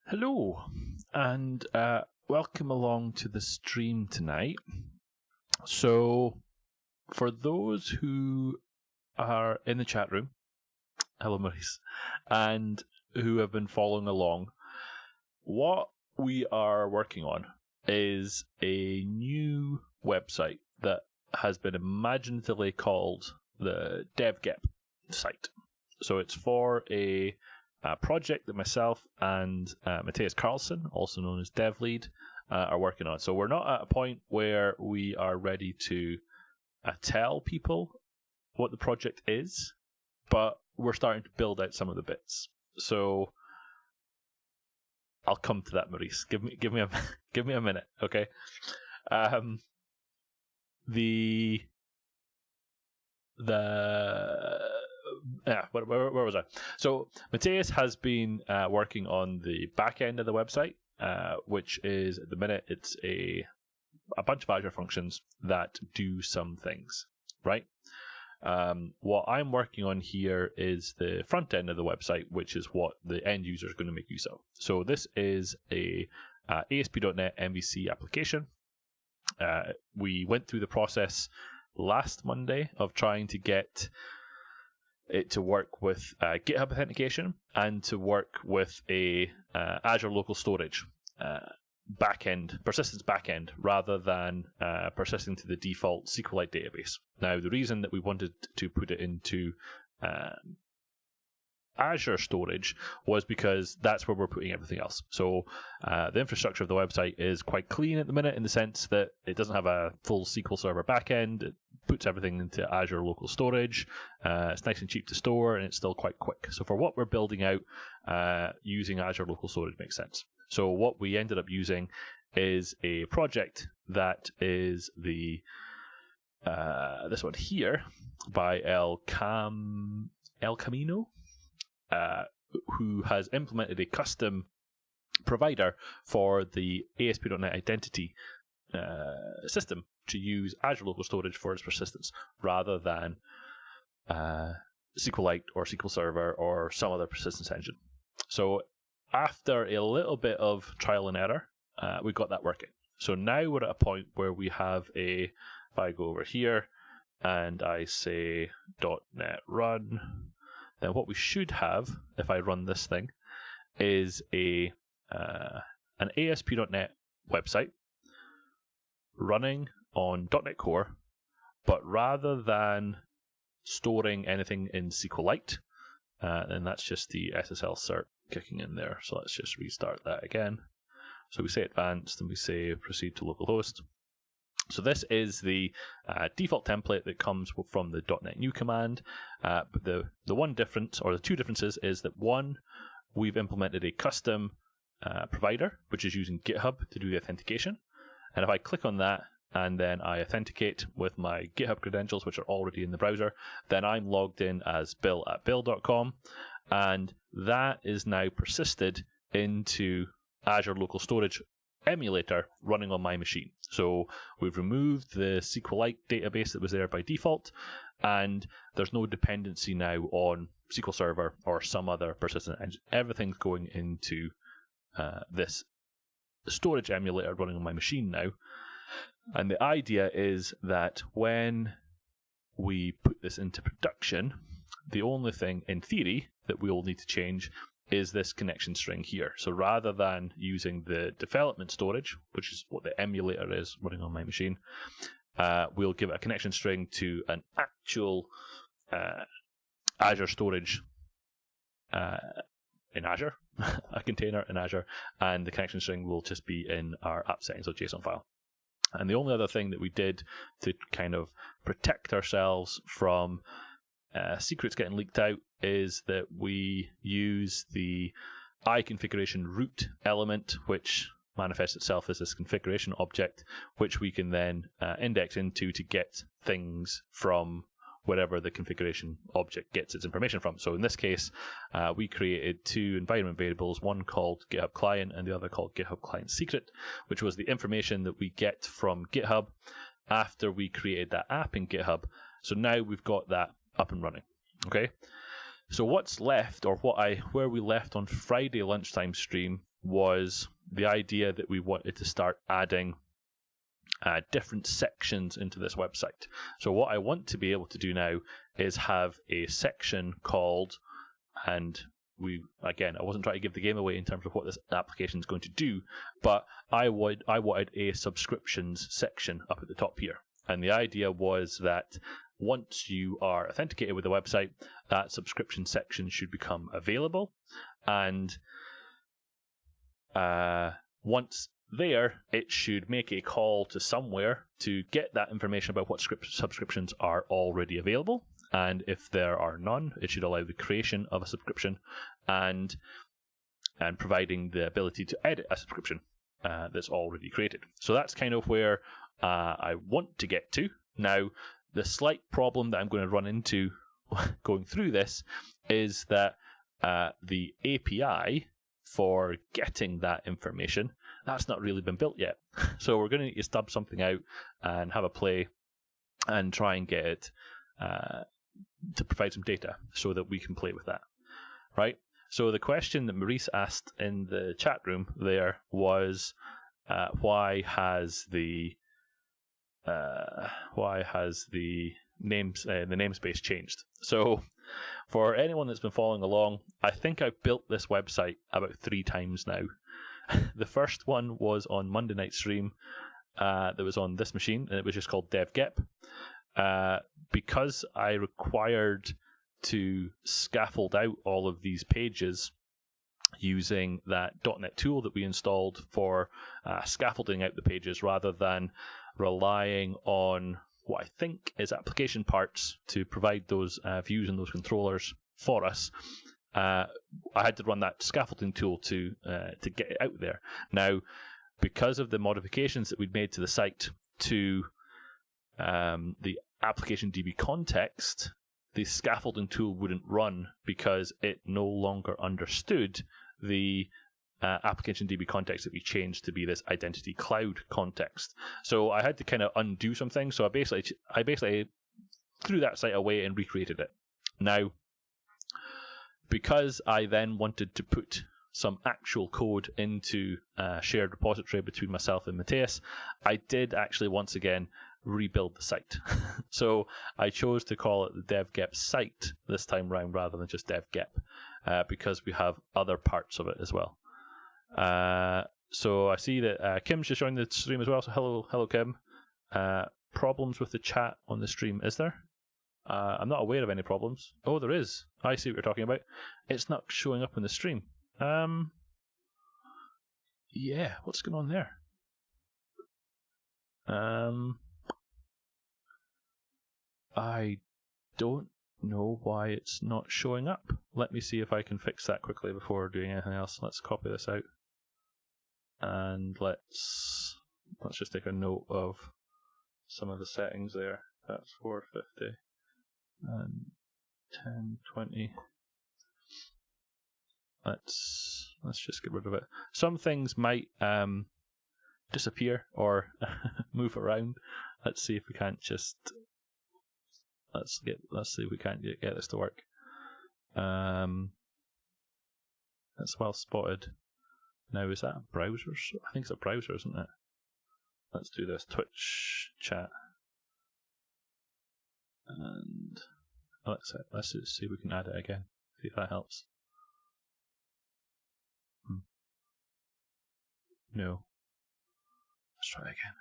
Hello, and welcome along to the stream tonight. So, for those who are in the chat room, hello Maurice, and who have been following along, what we are working on is a new website that has been imaginatively called the devgep site. So it's for a project that myself and Matthias Carlson, also known as Dev Lead, are working on. So we're not at a point where we are ready to tell people what the project is, but we're starting to build out some of the bits. So I'll come to that, Maurice. Give me a minute, okay? Where was I? So Matthias has been working on the back end of the website, which is at the minute it's a bunch of Azure functions that do some things, right? What I'm working on here is the front end of the website, which is what the end user is going to make use of. So this is a ASP.NET MVC application. We went through the process last Monday of trying to get it to work with GitHub Authentication and to work with a Azure Local Storage backend, persistence backend, rather than persisting to the default SQLite database. Now, the reason that we wanted to put it into Azure storage was because that's where we're putting everything else. So the infrastructure of the website is quite clean at the minute in the sense that it doesn't have a full SQL Server backend. It puts everything into Azure Local Storage. It's nice and cheap to store, and it's still quite quick. So for what we're building out, using Azure Local Storage makes sense. So what we ended up using is a project that is the this one here by El Camino, who has implemented a custom provider for the ASP.NET Identity system to use Azure Local Storage for its persistence, rather than SQLite or SQL Server or some other persistence engine. So after a little bit of trial and error, we got that working. So now we're at a point where we have if I go over here and I say .NET run, then what we should have, if I run this thing, is an ASP.NET website running on .NET Core, but rather than storing anything in SQLite, and that's just the SSL cert kicking in there. So let's just restart that again. So we say advanced and we say proceed to localhost. So this is the default template that comes from the .NET New command. But the one difference, or the two differences, is that one, we've implemented a custom provider, which is using GitHub to do the authentication. And if I click on that and then I authenticate with my GitHub credentials, which are already in the browser, then I'm logged in as bill@bill.com. And that is now persisted into Azure Local Storage emulator running on my machine. So we've removed the SQLite database that was there by default, and there's no dependency now on SQL Server or some other persistent engine. Everything's going into this storage emulator running on my machine now. And the idea is that when we put this into production, the only thing in theory that we will need to change is this connection string here. So rather than using the development storage, which is what the emulator is running on my machine, we'll give it a connection string to an actual Azure storage in Azure, a container in Azure, and the connection string will just be in our app settings, so JSON file. And the only other thing that we did to kind of protect ourselves from secrets getting leaked out is that we use the iConfiguration root element, which manifests itself as this configuration object, which we can then index into to get things from wherever the configuration object gets its information from. So in this case, we created two environment variables, one called GitHub Client and the other called GitHub Client Secret, which was the information that we get from GitHub after we created that app in GitHub. So now we've got that up and running. Okay, so what's left, or where we left on Friday lunchtime stream, was the idea that we wanted to start adding different sections into this website. So what I want to be able to do now is have a section called, and I wasn't trying to give the game away in terms of what this application is going to do, but I wanted a subscriptions section up at the top here. And the idea was that once you are authenticated with the website, that subscription section should become available. And once there, it should make a call to somewhere to get that information about what subscriptions are already available. And if there are none, it should allow the creation of a subscription and providing the ability to edit a subscription that's already created. So that's kind of where I want to get to. Now, the slight problem that I'm going to run into going through this is that the API for getting that information, that's not really been built yet. So we're going to need to stub something out and have a play and try and get it to provide some data so that we can play with that, right? So the question that Maurice asked in the chat room there was, why has the namespace changed? So for anyone that's been following along, I think I've built this website about 3 times now. The first one was on Monday night stream that was on this machine, and it was just called devgep. Because I required to scaffold out all of these pages using that .NET tool that we installed for scaffolding out the pages rather than relying on what I think is application parts to provide those views and those controllers for us. I had to run that scaffolding tool to get it out there. Now, because of the modifications that we'd made to the site to the application DB context, the scaffolding tool wouldn't run because it no longer understood the application DB context that we changed to be this identity cloud context. So I had to kind of undo some things. So I basically threw that site away and recreated it. Now, because I then wanted to put some actual code into a shared repository between myself and Matthias, I did actually once again rebuild the site. So I chose to call it the devgep site this time round rather than just devgep, because we have other parts of it as well. So I see that Kim's just joined the stream as well. So hello Kim. Problems with the chat on the stream, is there? I'm not aware of any problems. Oh, there is. I see what you're talking about. It's not showing up in the stream. Yeah, what's going on there? I don't know why it's not showing up. Let me see if I can fix that quickly before doing anything else. Let's copy this out. And let's just take a note of some of the settings there. That's 450 and 1020. Let's just get rid of it. Some things might disappear or move around. Let's see if we can't just let's see if we can't get this to work. That's well spotted. Now, is that a browser? I think it's a browser, isn't it? Let's do this Twitch chat. And let's just see if we can add it again. See if that helps. No. Let's try again.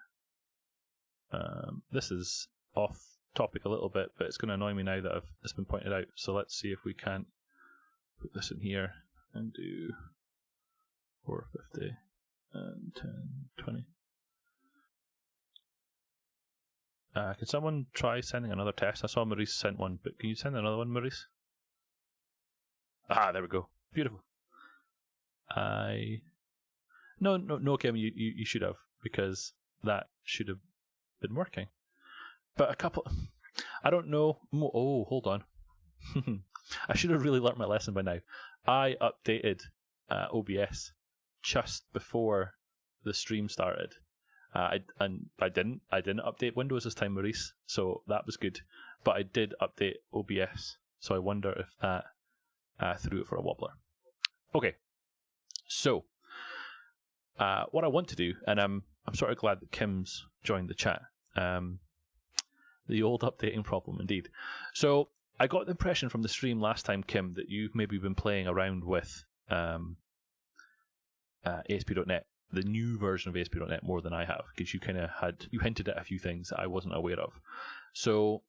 This is off topic a little bit, but it's going to annoy me now that it's been pointed out. So let's see if we can put this in here and do 450 and 1020. Can someone try sending another test? I saw Maurice sent one, but can you send another one, Maurice? Ah, there we go. Beautiful. No, Kim, you should have, because that should have been working. But a couple, I don't know. Oh, hold on. I should have really learnt my lesson by now. I updated OBS just before the stream started. I didn't update Windows this time, Maurice, so that was good. But I did update OBS, so I wonder if that threw it for a wobbler. Okay, so what I want to do, and I'm sort of glad that Kim's joined the chat. The old updating problem, indeed. So I got the impression from the stream last time, Kim, that you've maybe been playing around with ASP.NET, the new version of ASP.NET, more than I have, because you kind of hinted at a few things that I wasn't aware of. So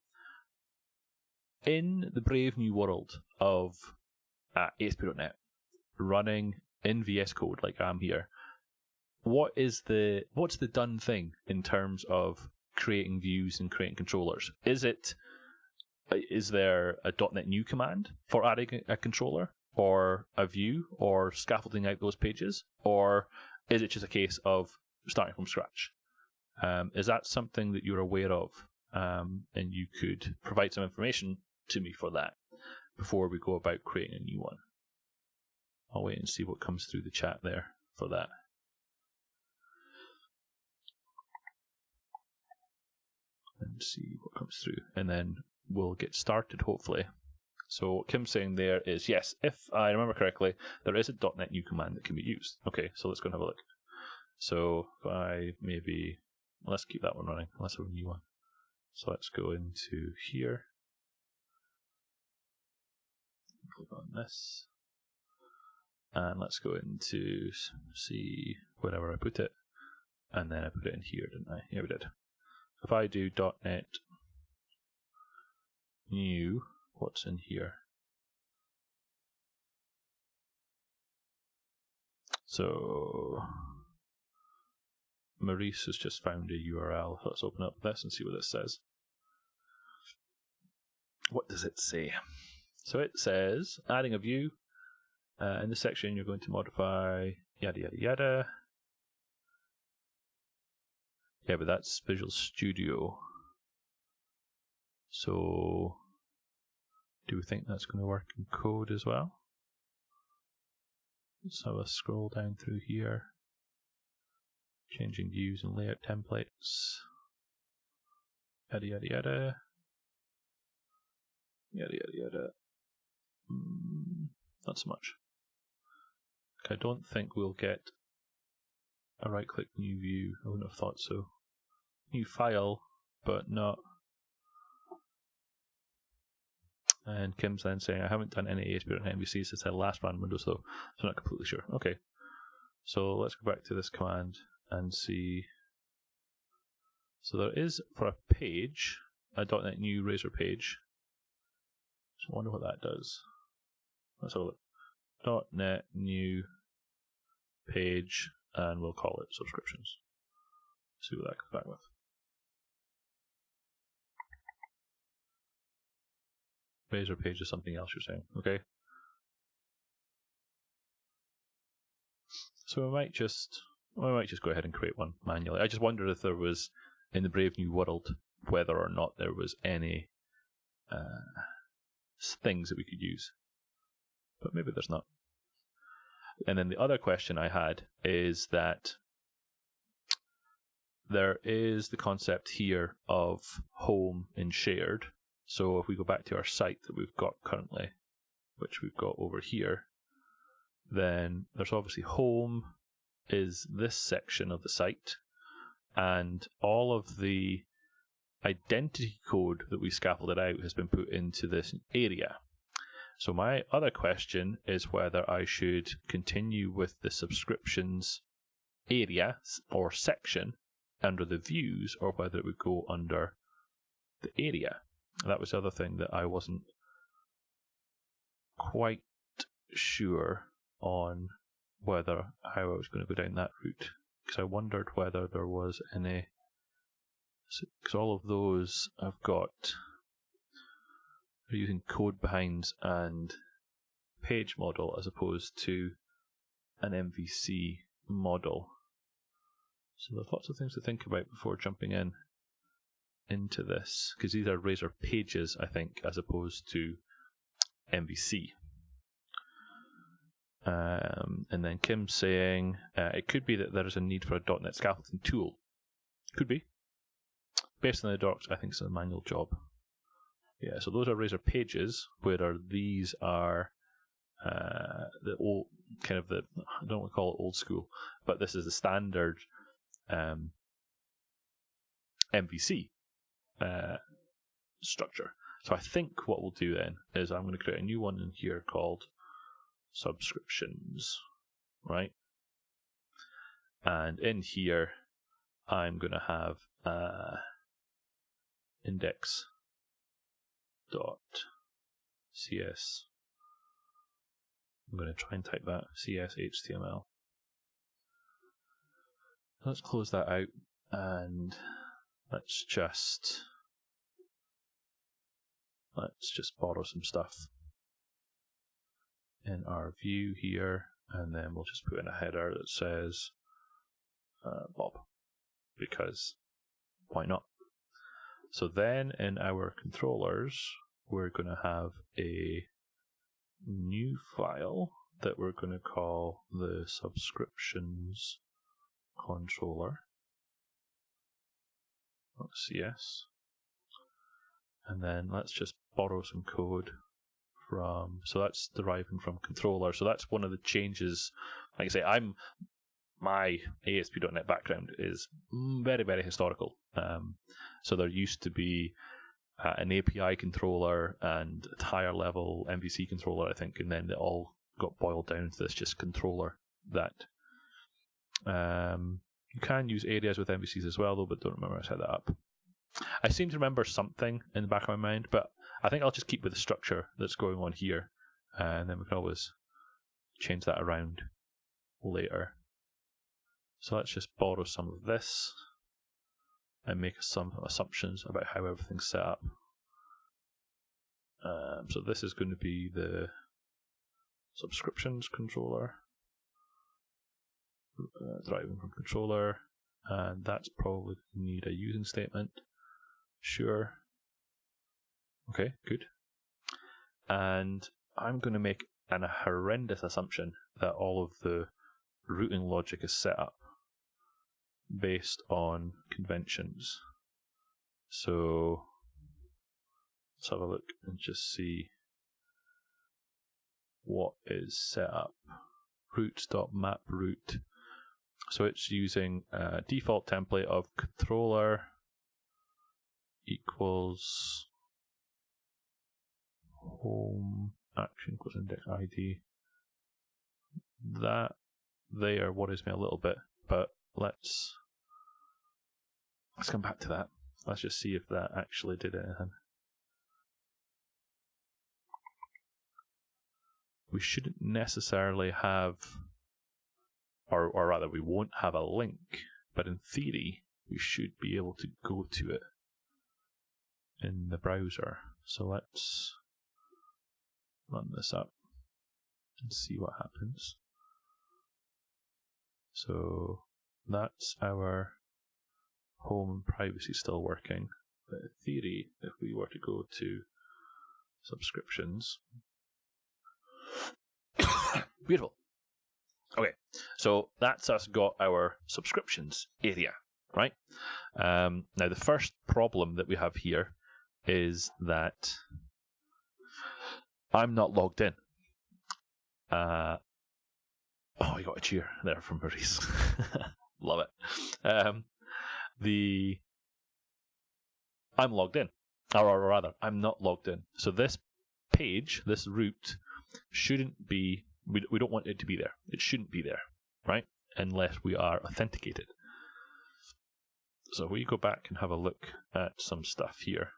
in the brave new world of ASP.NET, running in VS Code like I'm here, what's the done thing in terms of creating views and creating controllers? Is there a .NET new command for adding a controller or a view or scaffolding out those pages, or is it just a case of starting from scratch? Is that something that you're aware of, and you could provide some information to me for that before we go about creating a new one? I'll wait and see what comes through the chat there for that. And see what comes through, and then we'll get started, hopefully. So what Kim's saying there is, yes, if I remember correctly, there is a .NET new command that can be used. Okay, so let's go and have a look. So if I let's keep that one running, unless I have a new one. So let's go into here. Click on this. And let's go into see wherever I put it. And then I put it in here, didn't I? Yeah, we did. If I do .NET new, what's in here? So Maurice has just found a URL. Let's open up this and see what this says. What does it say? So it says, adding a view. In this section, you're going to modify yada yada yada. Yeah, but that's Visual Studio. So do we think that's going to work in code as well? Let's have a scroll down through here. Changing views and layout templates. Yada yada yada. Yada yada yada. Not so much. I don't think we'll get a right-click new view. I wouldn't have thought so. New file, but not. And Kim's then saying, I haven't done any ASP.NET MVC since I last ran Windows, though, so I'm not completely sure. Okay, so let's go back to this command and see. So there is, for a page, a .NET new Razor page. So I wonder what that does. Let's have a look. .NET new page, and we'll call it subscriptions. See what that comes back with. Razor page is something else, you're saying. Okay. So we might just go ahead and create one manually. I just wondered if there was, in the brave new world, whether or not there was any things that we could use. But maybe there's not. And then the other question I had is that there is the concept here of home and shared. So if we go back to our site that we've got currently, which we've got over here, then there's obviously home is this section of the site, and all of the identity code that we scaffolded out has been put into this area. So my other question is whether I should continue with the subscriptions area or section under the views, or whether it would go under the area. That was the other thing that I wasn't quite sure on, whether how I was going to go down that route, because I wondered whether there was any, because all of those I've got, they're using code behinds and page model as opposed to an MVC model. So there's lots of things to think about before jumping into this, because these are Razor pages, I think, as opposed to MVC. And then Kim's saying it could be that there is a need for a .NET scaffolding tool. Could be. Based on the docs, I think it's a manual job. Yeah, so those are Razor pages, where these are the old kind of the, I don't want to call it old school, but this is the standard MVC structure. So I think what we'll do then is I'm going to create a new one in here called subscriptions, right? And in here, I'm going to have index.cs. I'm going to try and type that, CS HTML. Let's close that out, and let's just borrow some stuff in our view here, and then we'll just put in a header that says Bob, because why not? So then in our controllers, we're going to have a new file that we're going to call the subscriptions controller.cs. And then let's just borrow some code from, so that's deriving from controller. So that's one of the changes. Like I say, my ASP.NET background is very, very historical. So there used to be an API controller and a higher level MVC controller, I think, and then it all got boiled down to this just controller that you can use areas with MVCs as well, though, but don't remember how I set that up. I seem to remember something in the back of my mind, but I think I'll just keep with the structure that's going on here, and then we can always change that around later. So let's just borrow some of this and make some assumptions about how everything's set up. So this is going to be the subscriptions controller, deriving from controller, and that's probably going to need a using statement. Sure. Okay, good. And I'm going to make a horrendous assumption that all of the routing logic is set up based on conventions. So let's have a look and just see what is set up. Routes.maproute. So it's using a default template of controller equals home action equals index ID. That there worries me a little bit, but let's come back to that. Let's just see if that actually did anything. We shouldn't necessarily have, or rather we won't have a link, but in theory we should be able to go to it in the browser. So let's run this up and see what happens. So that's our home and privacy still working. But in theory, if we were to go to subscriptions, beautiful. Okay, so that's us got our subscriptions area, right? Now the first problem that we have here is that I'm not logged in. Oh, I got a cheer there from Maurice. Love it. I'm logged in, or rather, I'm not logged in. So this page, this route, shouldn't be. We don't want it to be there. It shouldn't be there, right? Unless we are authenticated. So we go back and have a look at some stuff here.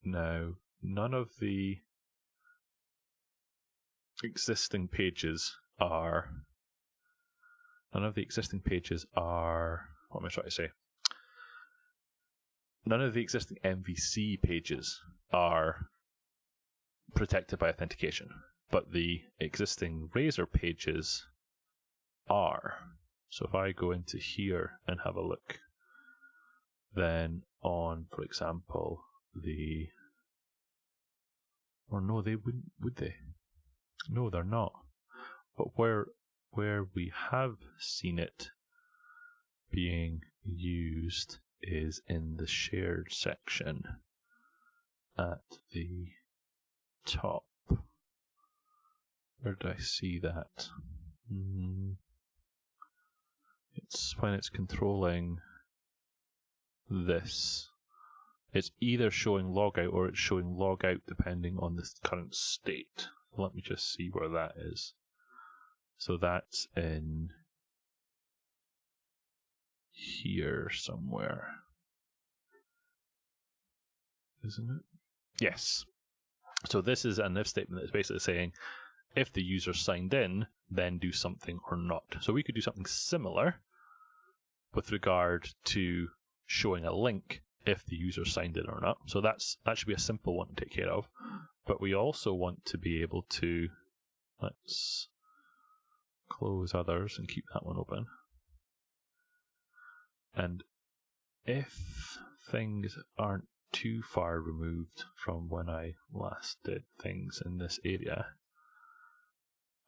Now, none of the existing pages are. What am I trying to say? None of the existing MVC pages are protected by authentication, but the existing Razor pages are. So if I go into here and have a look, then on, for example, no, they wouldn't, would they? No, they're not. But where we have seen it being used is in the shared section at the top. Where did I see that? It's when it's controlling this. It's either showing logout or it's showing logout depending on the current state. Let me just see where that is. So that's in here somewhere. Isn't it? Yes. So this is an if statement that's basically saying if the user signed in, then do something or not. So we could do something similar with regard to showing a link if the user signed in or not. So that should be a simple one to take care of. But we also want to be able to, let's close others and keep that one open. And if things aren't too far removed from when I last did things in this area,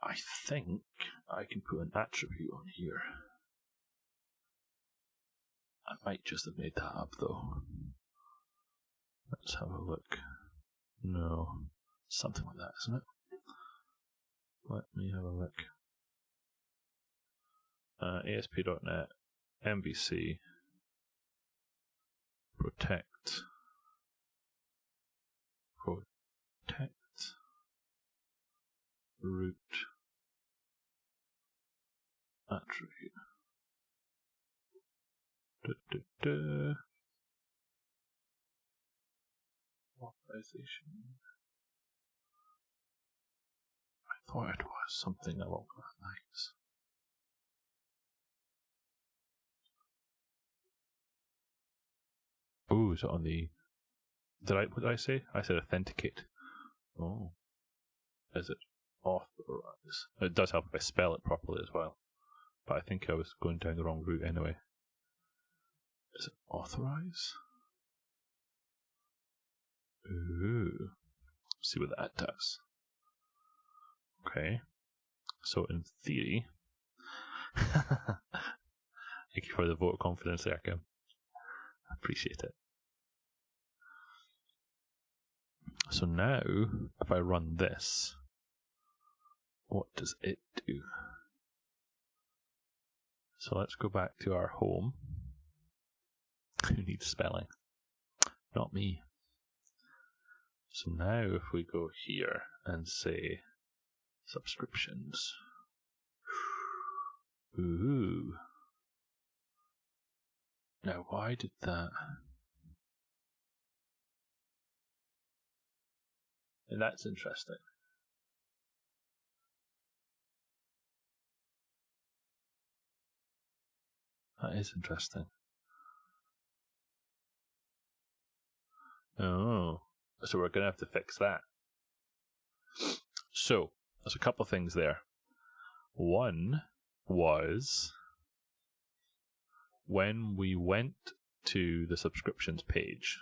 I think I can put an attribute on here. I might just have made that up though. Let's have a look. No, something like that, isn't it? Let me have a look. ASP.NET MVC protect root attribute. Authorization. I thought it was something along that lines. Oh, is it on the... What did I say? I said authenticate. Oh. Is it authorize? It does help if I spell it properly as well. But I think I was going down the wrong route anyway. Is it authorize? Ooh. Let's see what that does. Okay. So in theory... Thank you for the vote of confidence there, Kim. I appreciate it. So now, if I run this, what does it do? So let's go back to our home. Who needs spelling? Not me. So now if we go here and say subscriptions. Ooh. Now why did that... And that's interesting. That is interesting. Oh, so we're going to have to fix that. So, there's a couple of things there. One was when we went to the subscriptions page.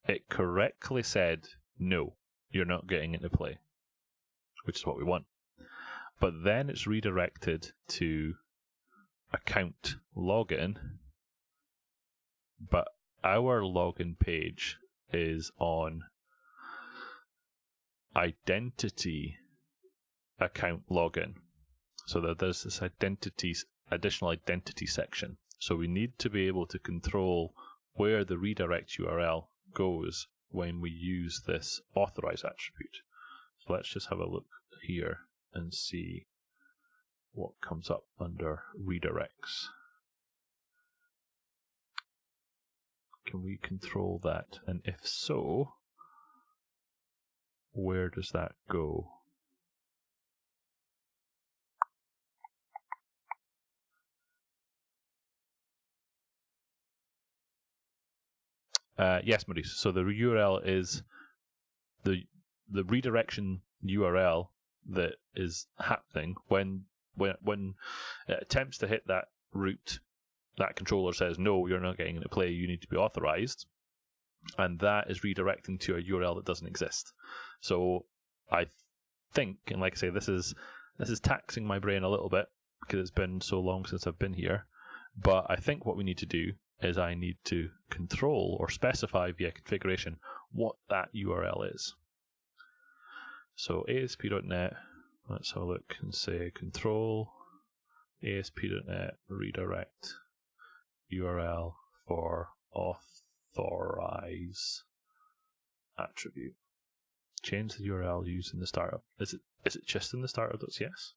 It correctly said, no, you're not getting into play, which is what we want. But then it's redirected to account login, but our login page is on identity account login. So that there's this additional identity section. So we need to be able to control where the redirect URL goes when we use this authorize attribute. So let's just have a look here and see what comes up under redirects. Can we control that? And if so, where does that go? Yes, Maurice. So the URL is the redirection URL that is happening when it attempts to hit that route. That controller says, no, you're not getting into play, you need to be authorized. And that is redirecting to a URL that doesn't exist. So I think, and like I say, this is taxing my brain a little bit because it's been so long since I've been here. But I think what we need to do is I need to control or specify via configuration what that URL is. So ASP.NET, let's have a look and say control ASP.NET redirect URL for authorize attribute. Change the URL used in the startup. Is it just in the startup.cs?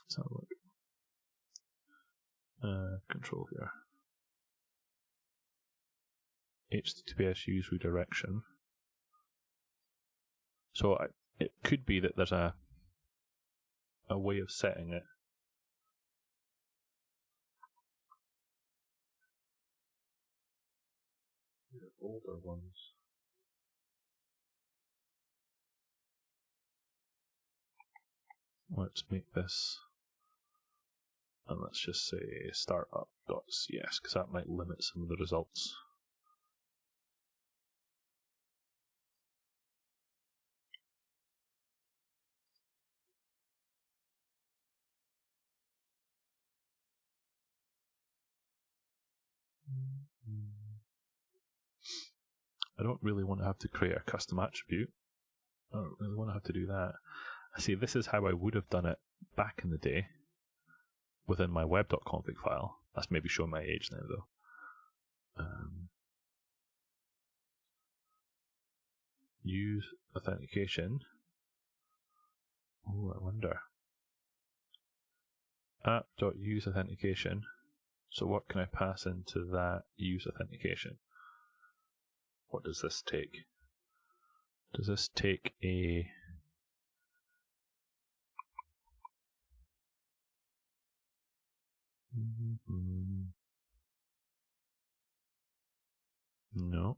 Let's have a look. Control here. HTTPS use redirection. So it could be that there's a way of setting it. The older ones. Let's make this, and let's just say Startup.cs, because that might limit some of the results. I don't really want to have to create a custom attribute. I don't really want to have to do that. I see, this is how I would have done it back in the day within my web.config file. That's maybe showing my age now, though. Use authentication. Oh, I wonder. App.use authentication. So what can I pass into that use authentication? What does this take? Does this take a... No.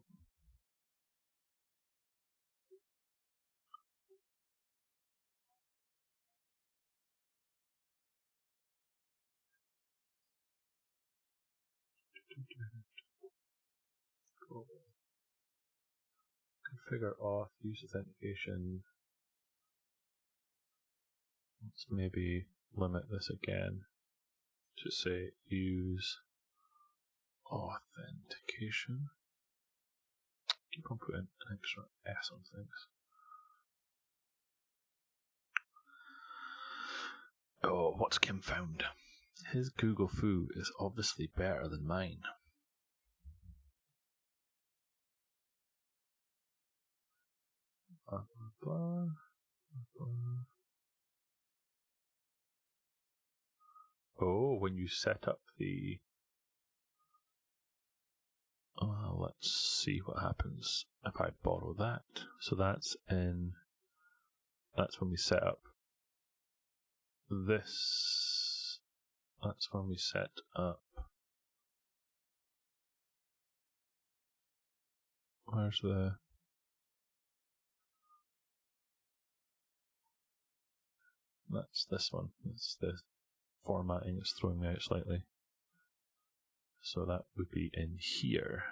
Configure auth, use authentication. Let's maybe limit this again to say use authentication. Keep on putting an extra S on things. Oh, what's Kim found? His Google Foo is obviously better than mine. Oh, when you set up the... let's see what happens if I borrow that. So that's in... That's when we set up this. That's when we set up... Where's the... That's this one. It's the formatting is throwing me out slightly. So that would be in here.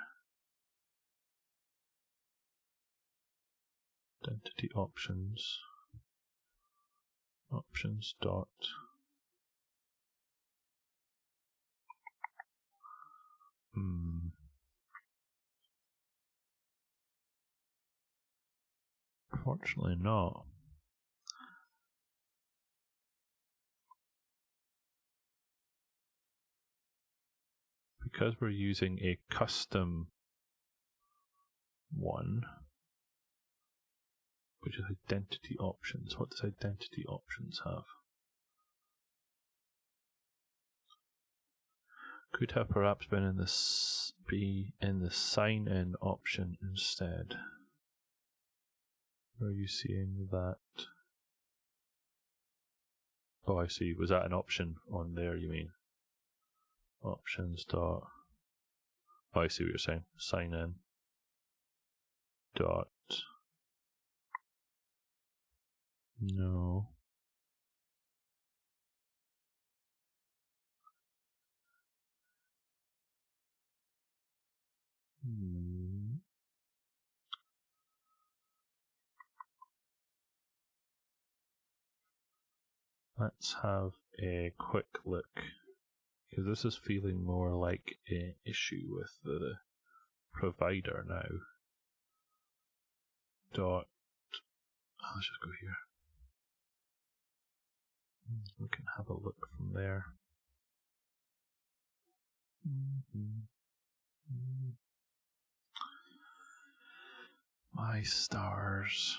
Identity options. Options dot. Unfortunately not. Because we're using a custom one, which is identity options. What does identity options have? Could have perhaps been in this sign in option instead. Where are you seeing that? Oh, I see. Was that an option on there, you mean? Options dot. Oh, I see what you're saying. Sign in dot. No. Let's have a quick look, because this is feeling more like an issue with the provider now. Let's just go here. We can have a look from there. My stars.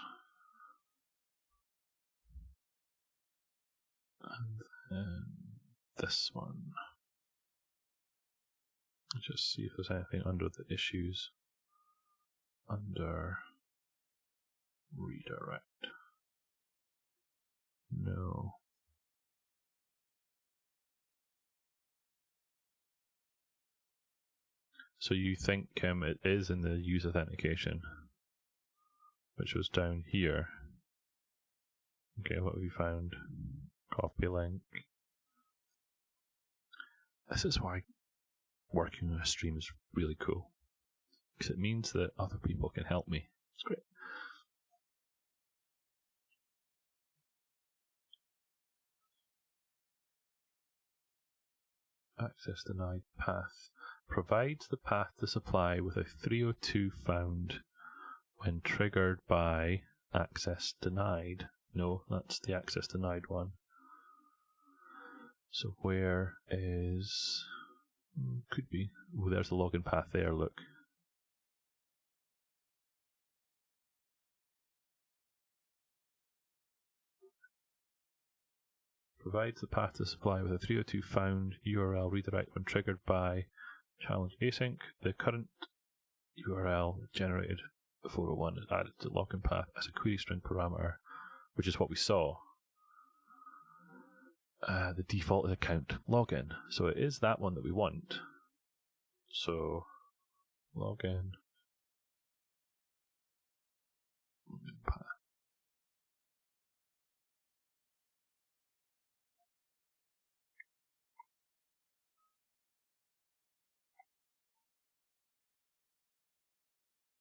And then this one. Just see if there's anything under the issues. Under redirect. No. So you think it is in the use authentication, which was down here. Okay, what have you found? Copy link. This is why working on a stream is really cool, because it means that other people can help me. It's great. Access denied path. Provides the path to supply with a 302 found when triggered by access denied. No, that's the access denied one. So where is... could be. Oh, there's the login path there, look. Provides the path to supply with a 302 found URL redirect when triggered by challenge async. The current URL generated the 401 is added to login path as a query string parameter, which is what we saw. The default is account login. So it is that one that we want. So login path.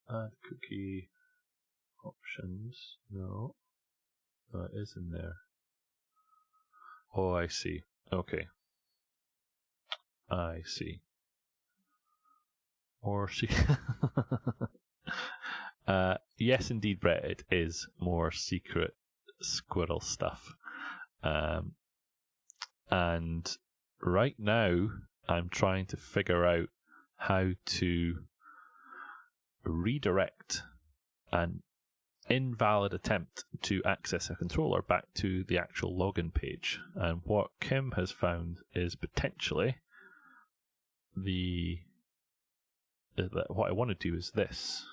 Add cookie options. No. It is in there. Oh, I see. Okay. I see. Or she. Yes, indeed, Brett, it is more secret squirrel stuff. And right now, I'm trying to figure out how to redirect an invalid attempt to access a controller back to the actual login page. And what Kim has found is potentially what I want to do is this,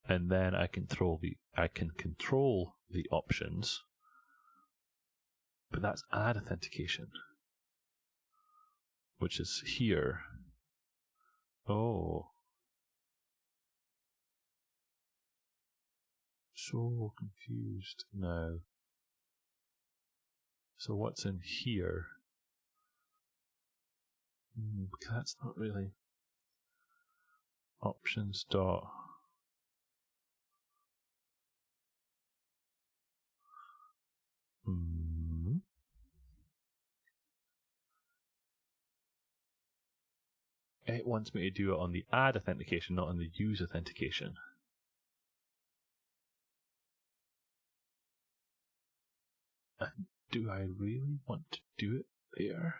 and then I can control the options, but that's add authentication, which is here. Oh, so confused now. So what's in here? That's not really options dot. It wants me to do it on the add authentication, not on the use authentication. And do I really want to do it there?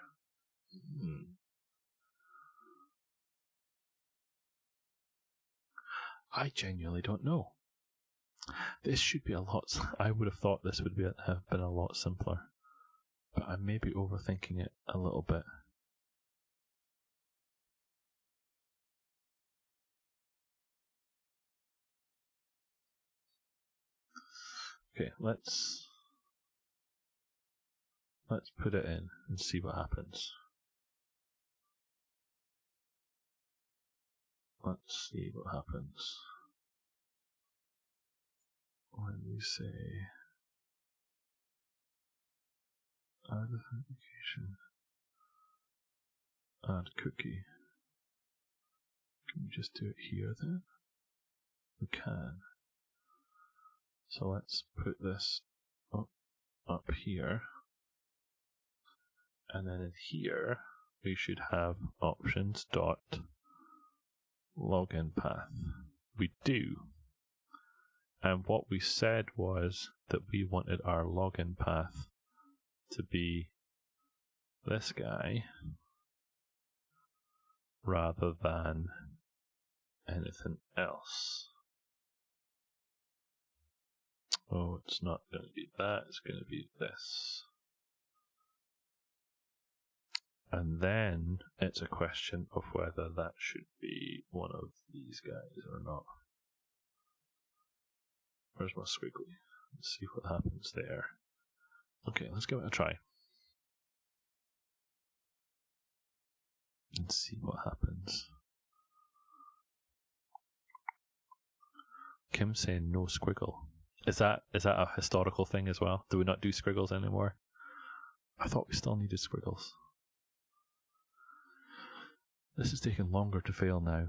I genuinely don't know. This should be a lot. I would have thought this would have been a lot simpler, but I may be overthinking it a little bit. Okay, let's put it in and see what happens. Let's see what happens when we say add authentication, add cookie. Can we just do it here then? We can. So let's put this up here. And then in here, we should have options dot login path. We do. And what we said was that we wanted our login path to be this guy rather than anything else. Oh, it's not going to be that, it's going to be this. And then it's a question of whether that should be one of these guys or not. Where's my squiggly? Let's see what happens there. Okay, let's give it a try. And see what happens. Kim's saying no squiggle. Is that a historical thing as well? Do we not do squiggles anymore? I thought we still needed squiggles. This is taking longer to fail now,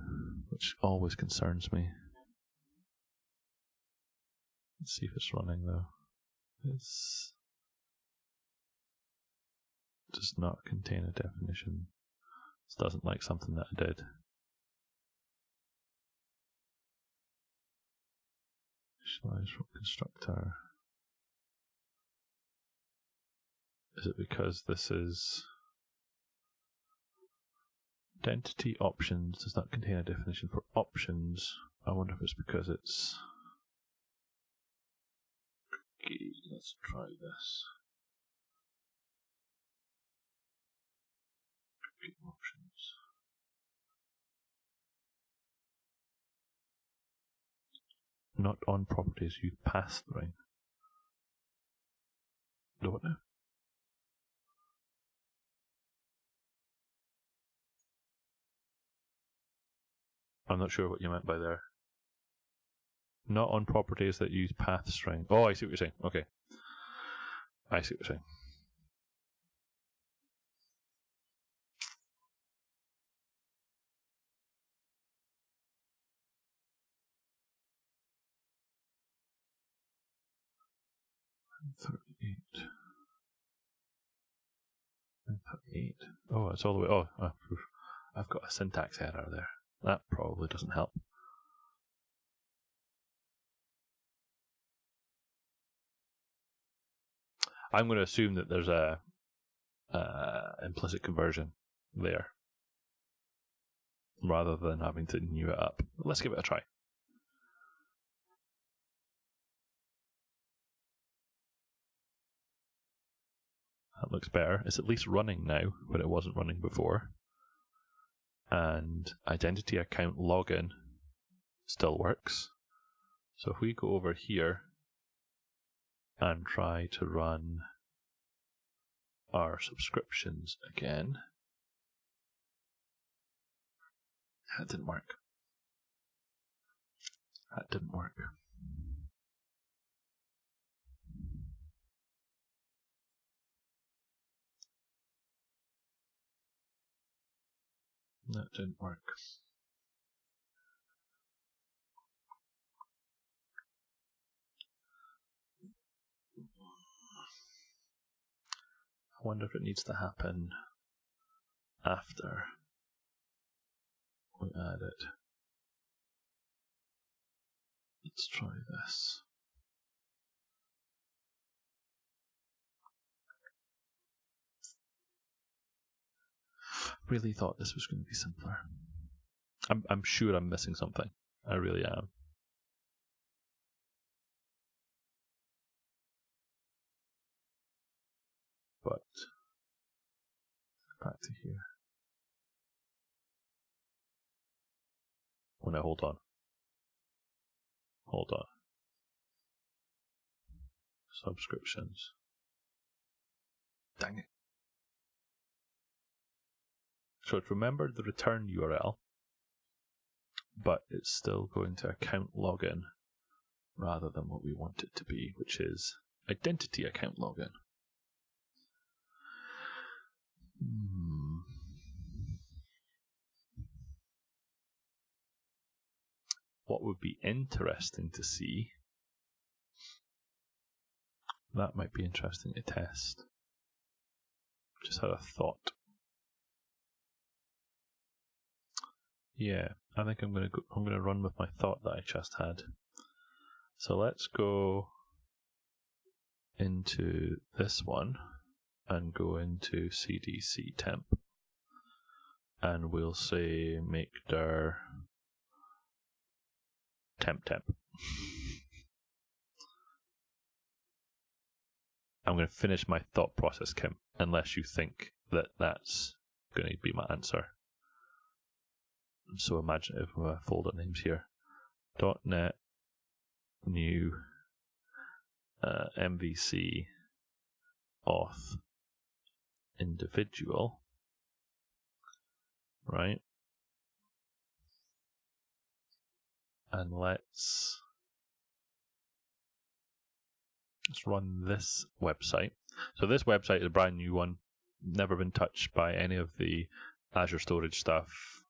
which always concerns me. Let's see if it's running though. This does not contain a definition. This doesn't like something that I did. Initialize from constructor. Is it because this is identity options does not contain a definition for options? I wonder if it's because it's... Okay, let's try this. Options. Not on properties, use path-through. Do what now? I'm not sure what you meant by there. Not on properties that use path string. Oh, I see what you're saying. Okay. I see what you're saying. And 38. Oh, it's all the way. Oh, I've got a syntax error there. That probably doesn't help. I'm going to assume that there's a implicit conversion there, rather than having to new it up. Let's give it a try. That looks better. It's at least running now, but it wasn't running before. And identity account login still works. So if we go over here and try to run our subscriptions again, that didn't work. That didn't work. That didn't work. I wonder if it needs to happen after we add it. Let's try this. Really thought this was going to be simpler. I'm sure I'm missing something. I really am. But back to here. Oh no, hold on. Hold on. Subscriptions. Dang it. So it remembered the return URL, but it's still going to account login rather than what we want it to be, which is identity account login. what would be interesting to see, that might be interesting to test. Just had a thought. Yeah, I think I'm gonna run with my thought that I just had. So let's go into this one and go into CDC temp, and we'll say make dir temp. I'm going to finish my thought process, Kim, unless you think that that's going to be my answer. I'm so imaginative with my folder names here. .NET new MVC auth individual, right? And let's run this website. So this website is a brand new one, never been touched by any of the Azure storage stuff,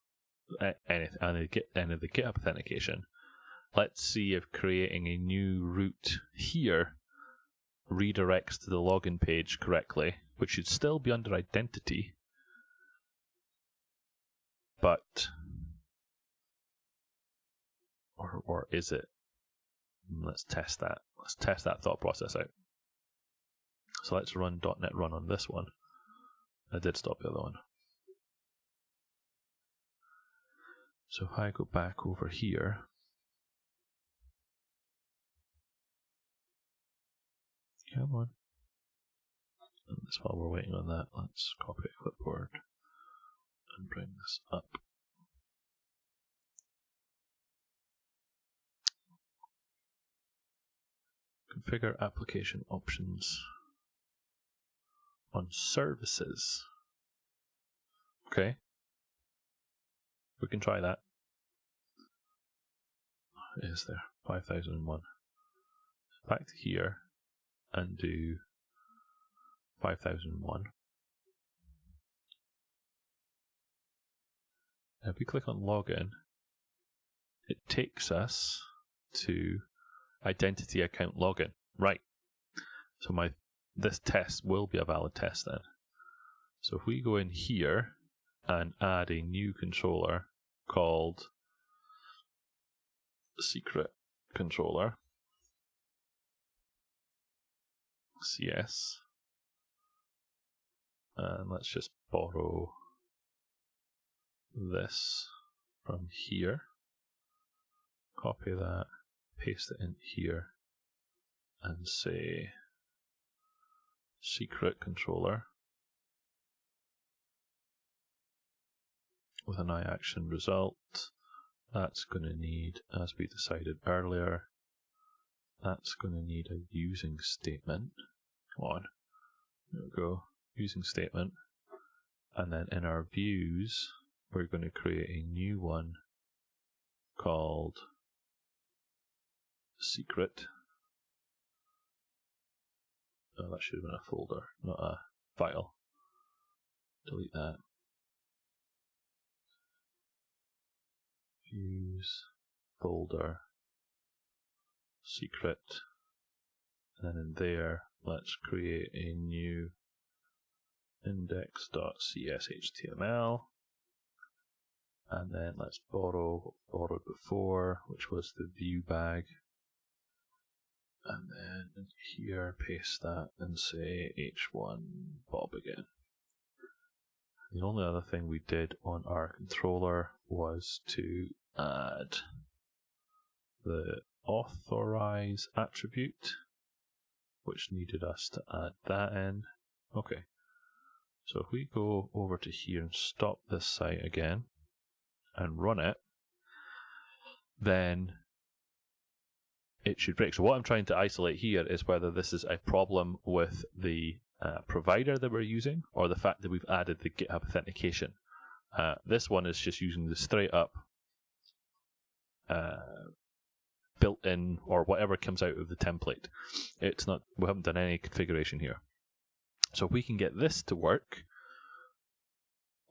any of the GitHub authentication. Let's see if creating a new route here redirects to the login page correctly, which should still be under identity, but or is it? Let's test that. Let's test that thought process out. So let's run .NET run on this one. I did stop the other one. So if I go back over here, come on. And that's while we're waiting on that, let's copy a clipboard and bring this up. Configure application options on services. Okay. We can try that. Is there 5001? Back to here and do 5001. Now if we click on login, it takes us to identity account login. Right. So this test will be a valid test then. So if we go in here and add a new controller called secret controller, CS, and let's just borrow this from here, copy that, paste it in here, and say secret controller with an iAction result. That's going to need, as we decided earlier, that's going to need a using statement. Come on, there we go, using statement. And then in our views, we're going to create a new one called secret. Oh, that should have been a folder, not a file. Delete that. Views, folder, secret. And then in there, let's create a new index.cs HTML. And then let's borrow what we borrowed before, which was the view bag. And then in here, paste that and say H1 Bob again. The only other thing we did on our controller was to add the authorize attribute, which needed us to add that in. Okay, so if we go over to here and stop this site again and run it, then it should break. So what I'm trying to isolate here is whether this is a problem with the provider that we're using or the fact that we've added the GitHub authentication. This one is just using the straight up built-in or whatever comes out of the template. It's not, we haven't done any configuration here. So if we can get this to work,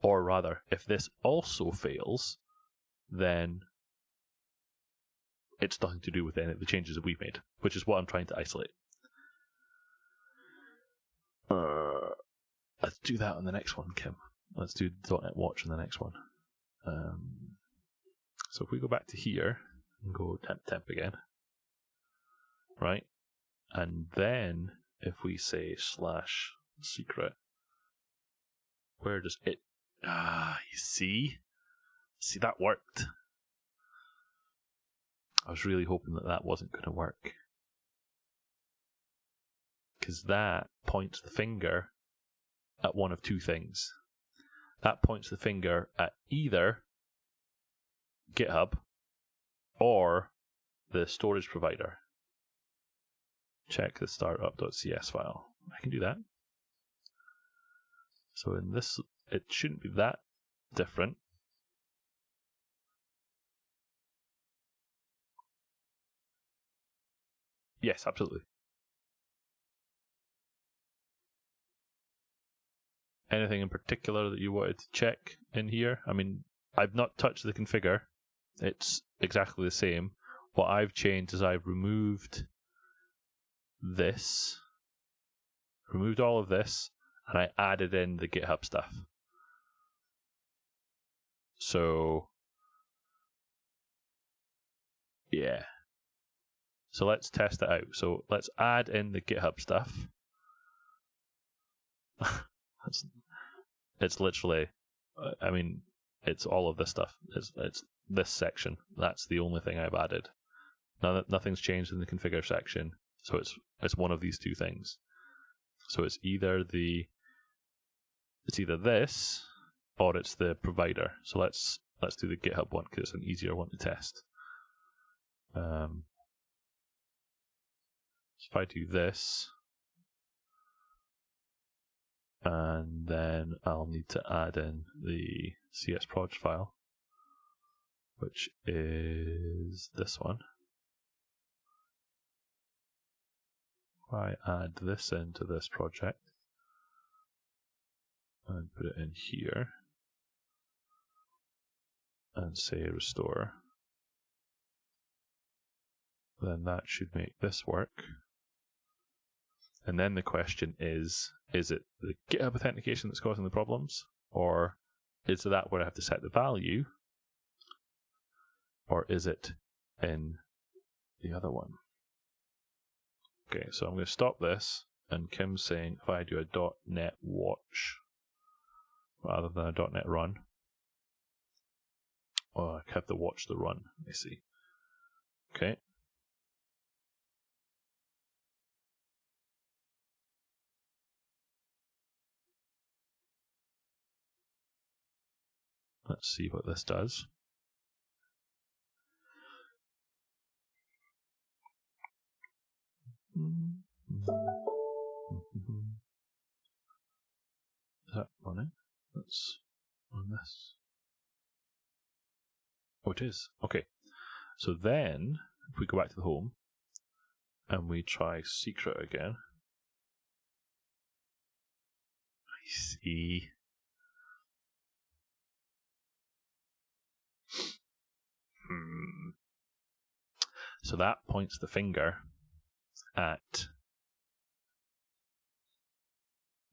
or rather, if this also fails, then it's nothing to do with any of the changes that we've made, which is what I'm trying to isolate. Let's do that on the next one, Kim. Let's do .NET Watch on the next one. So if we go back to here and go temp again, right? And then if we say /secret, where does it? You see? See, that worked. I was really hoping that that wasn't going to work. Because that points the finger at one of two things. That points the finger at either GitHub or the storage provider. Check the Startup.cs file. I can do that. So in this, it shouldn't be that different. Yes, absolutely. Anything in particular that you wanted to check in here? I mean, I've not touched the configure. It's exactly the same. What I've changed is I've removed this, removed all of this, and I added in the GitHub stuff. So, yeah. So let's test it out. So let's add in the GitHub stuff. It's literally, I mean, it's all of this stuff. It's this section. That's the only thing I've added. Nothing's changed in the configure section. So it's one of these two things. So it's either this or it's the provider. So let's do the GitHub one because it's an easier one to test. So if I do this, and then I'll need to add in the CS_proj file, which is this one. I add this into this project and put it in here and say restore. Then that should make this work. And then the question is it the GitHub authentication that's causing the problems? Or is that where I have to set the value? Or is it in the other one? Okay, so I'm going to stop this. And Kim's saying if I do a .NET watch rather than a .NET run. Oh, I have to watch the run, I see. Okay. Let's see what this does. Is that running? Let's run this. Oh, it is. Okay. So then, if we go back to the home and we try secret again. I see. So that points the finger at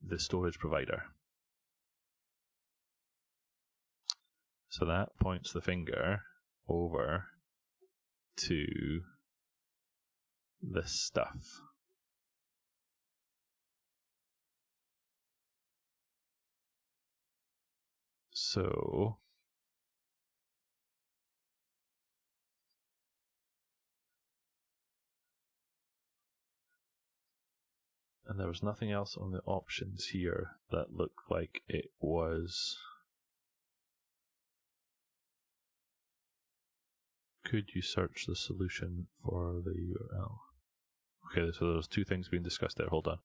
the storage provider. So that points the finger over to this stuff. So and there was nothing else on the options here that looked like it was. Could you search the solution for the URL? Okay, so there's two things being discussed there. Hold on.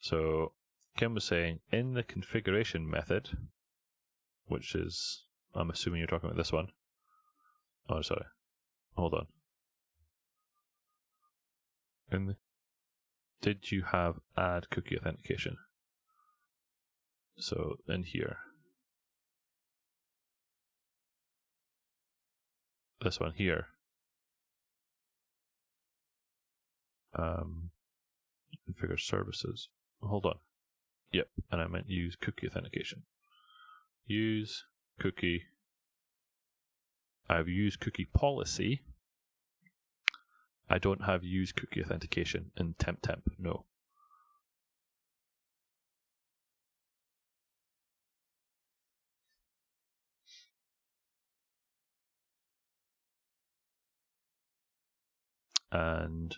So Kim was saying in the configuration method, which is, I'm assuming you're talking about this one. Oh, sorry. Hold on. Did you have add cookie authentication? So in here. This one here. Configure services. Hold on. Yep, and I meant use cookie authentication. Use cookie. I've used cookie policy. I don't have use cookie authentication in temp. No. And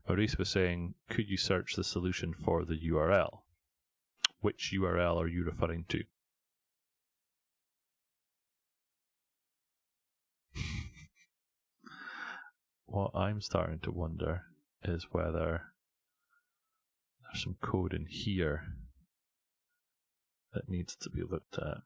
Maurice was saying, could you search the solution for the URL? Which URL are you referring to? What I'm starting to wonder is whether there's some code in here that needs to be looked at.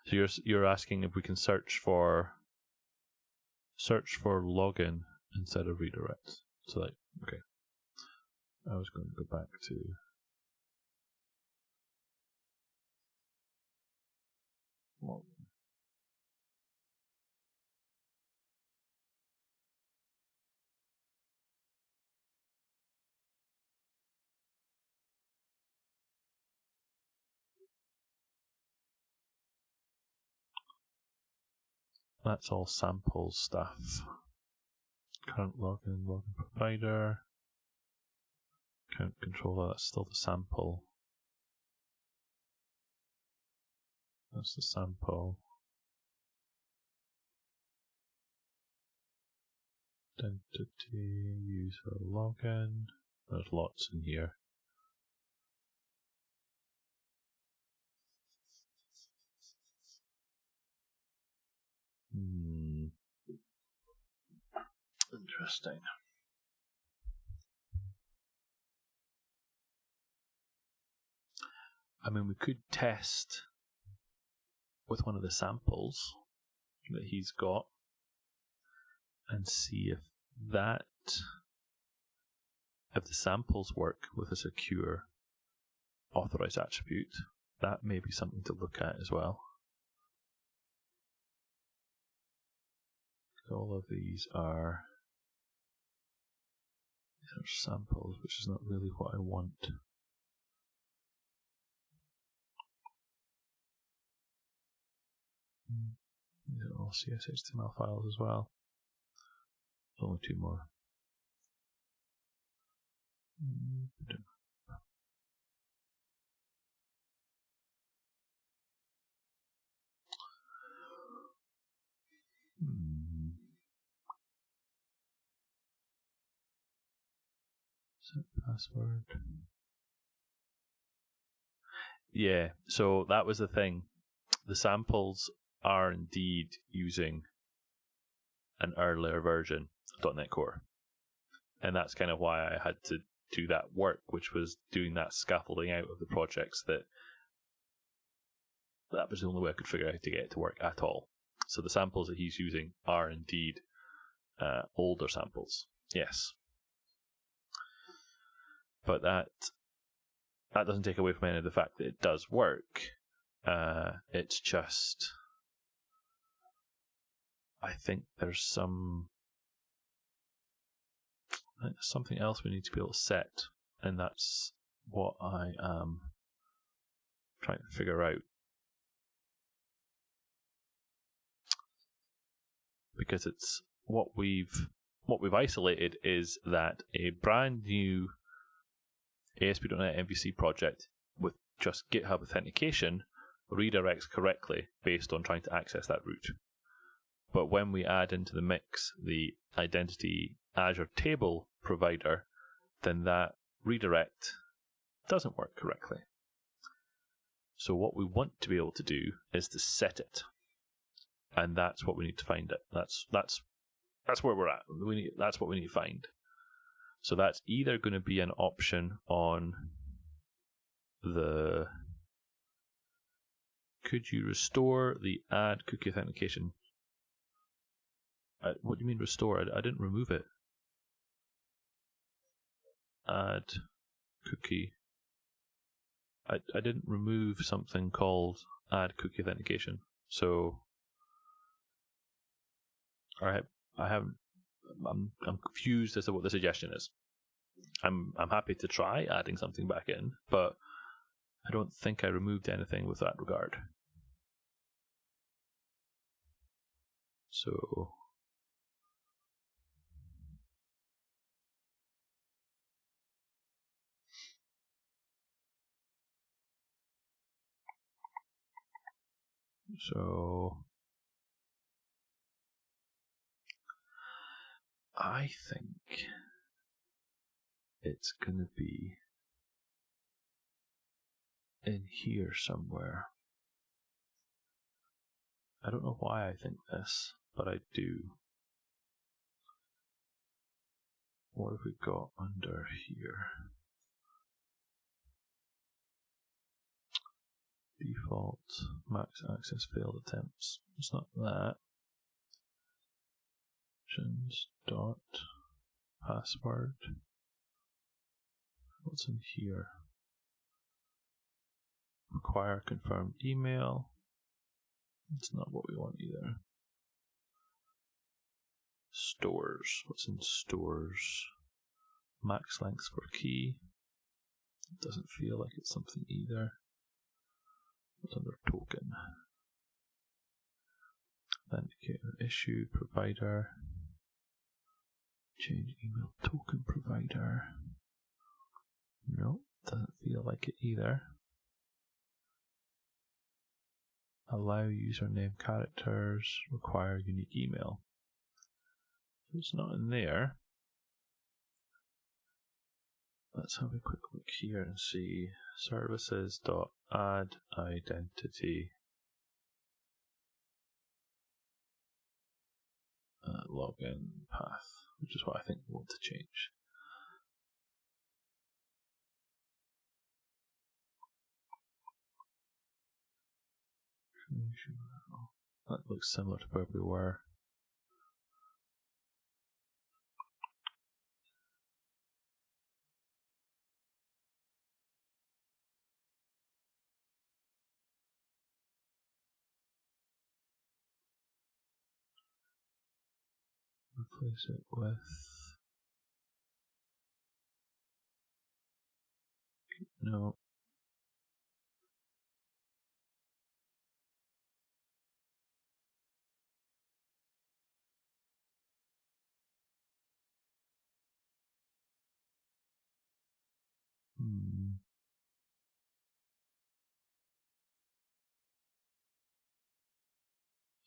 So you're asking if we can search for login instead of redirect. So like, okay. I was going to go back to login. That's all sample stuff. Current login provider. Account controller, that's still the sample. That's the sample. Identity, user login. There's lots in here. Interesting. I mean, we could test with one of the samples that he's got and see if the samples work with a secure authorized attribute. That may be something to look at as well. All of these are samples, which is not really what I want. These are all CSHTML files as well. There's only two more. Set password. Yeah, so that was the thing. The samples are indeed using an earlier version of .NET Core. And that's kind of why I had to do that work, which was doing that scaffolding out of the projects that was the only way I could figure out how to get it to work at all. So the samples that he's using are indeed older samples. Yes. But that doesn't take away from any of the fact that it does work. It's just, I think there's something else we need to be able to set, and that's what I am trying to figure out. Because it's what we've isolated is that a brand new ASP.NET MVC project with just GitHub authentication redirects correctly based on trying to access that route. But when we add into the mix the identity Azure table provider, then that redirect doesn't work correctly. So what we want to be able to do is to set it. And that's what we need to find it. That's where we're at. That's what we need to find. So that's either going to be an option on the could you restore the add cookie authentication? What do you mean restore? I didn't remove it. Add cookie. I didn't remove something called add cookie authentication. So I haven't. I'm confused as to what the suggestion is. I'm happy to try adding something back in, but I don't think I removed anything with that regard. So I think it's going to be in here somewhere. I don't know why I think this, but I do. What have we got under here? Default, max access failed attempts. It's not that. Options, dot, password. What's in here? Require confirmed email. It's not what we want either. Stores. What's in stores? Max length for key. It doesn't feel like it's something either. What's under token? Authenticator issue provider. Change email token provider. No, doesn't feel like it either. Allow username characters. Require unique email. It's not in there. Let's have a quick look here and see. Services.add identity. Login path, which is what I think we want to change. That looks similar to where we were. Replace it with no.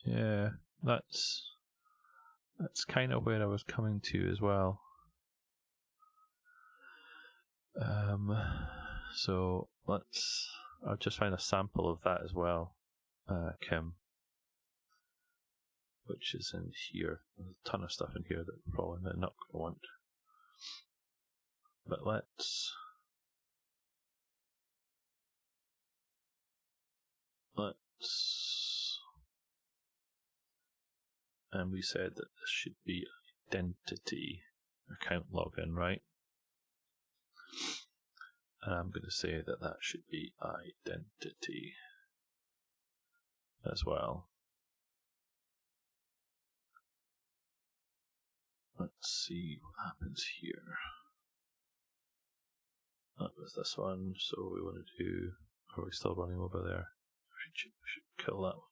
Yeah, that's kind of where I was coming to as well. So I'll just find a sample of that as well, Kim, which is in here. There's a ton of stuff in here that we're probably not going to want. But let's and we said that this should be identity account login, right? And I'm going to say that that should be identity as well. Let's see what happens here. That was this one, so we want to do. Are we still running over there? We should kill that one.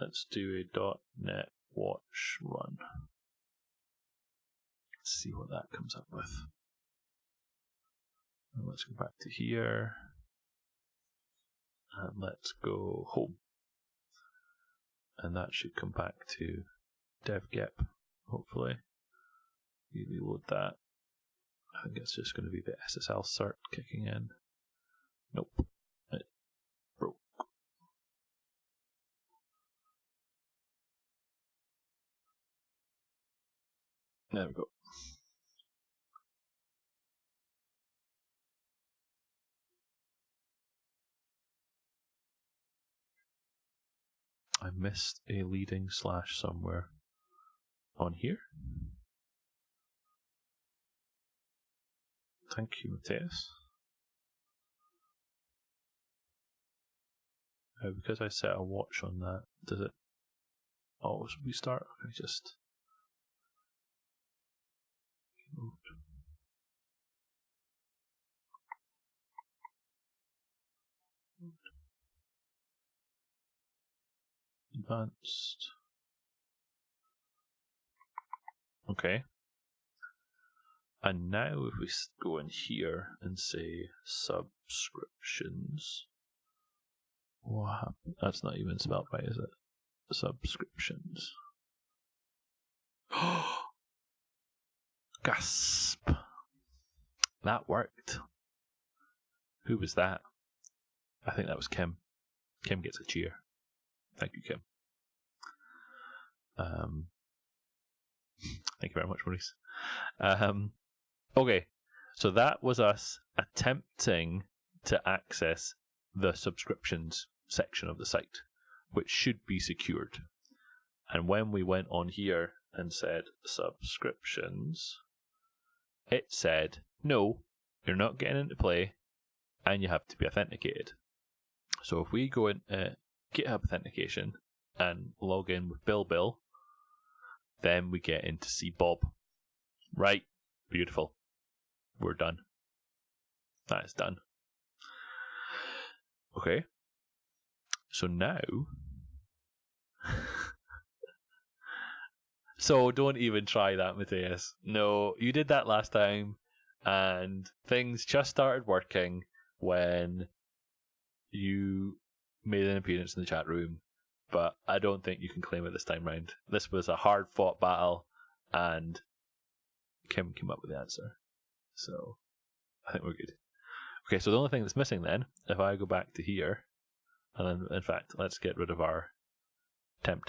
Let's do a .NET watch run. Let's see what that comes up with. And let's go back to here. And let's go home. And that should come back to devgep, hopefully. You reload that. I think it's just going to be the SSL cert kicking in. Nope. It broke. There we go. I missed a leading slash somewhere on here. Thank you, Matthias. Because I set a watch on that, does it always restart? I just advanced. Okay. And now if we go in here and say subscriptions, what happened? That's not even spelled right, is it? Subscriptions. Gasp! That worked. Who was that? I think that was Kim. Kim gets a cheer. Thank you, Kim. Thank you very much, Maurice. Okay, so that was us attempting to access the subscriptions section of the site, which should be secured. And when we went on here and said subscriptions, it said, no, you're not getting into play and you have to be authenticated. So if we go into GitHub Authentication and log in with Bill, then we get in to see Bob. Right, beautiful. We're done. That is done. Okay. So now... So don't even try that, Matthias. No, you did that last time, and things just started working when you made an appearance in the chat room, but I don't think you can claim it this time round. This was a hard-fought battle, and Kim came up with the answer. So I think we're good. Okay, so the only thing that's missing then, if I go back to here, and then, in fact, let's get rid of our temp.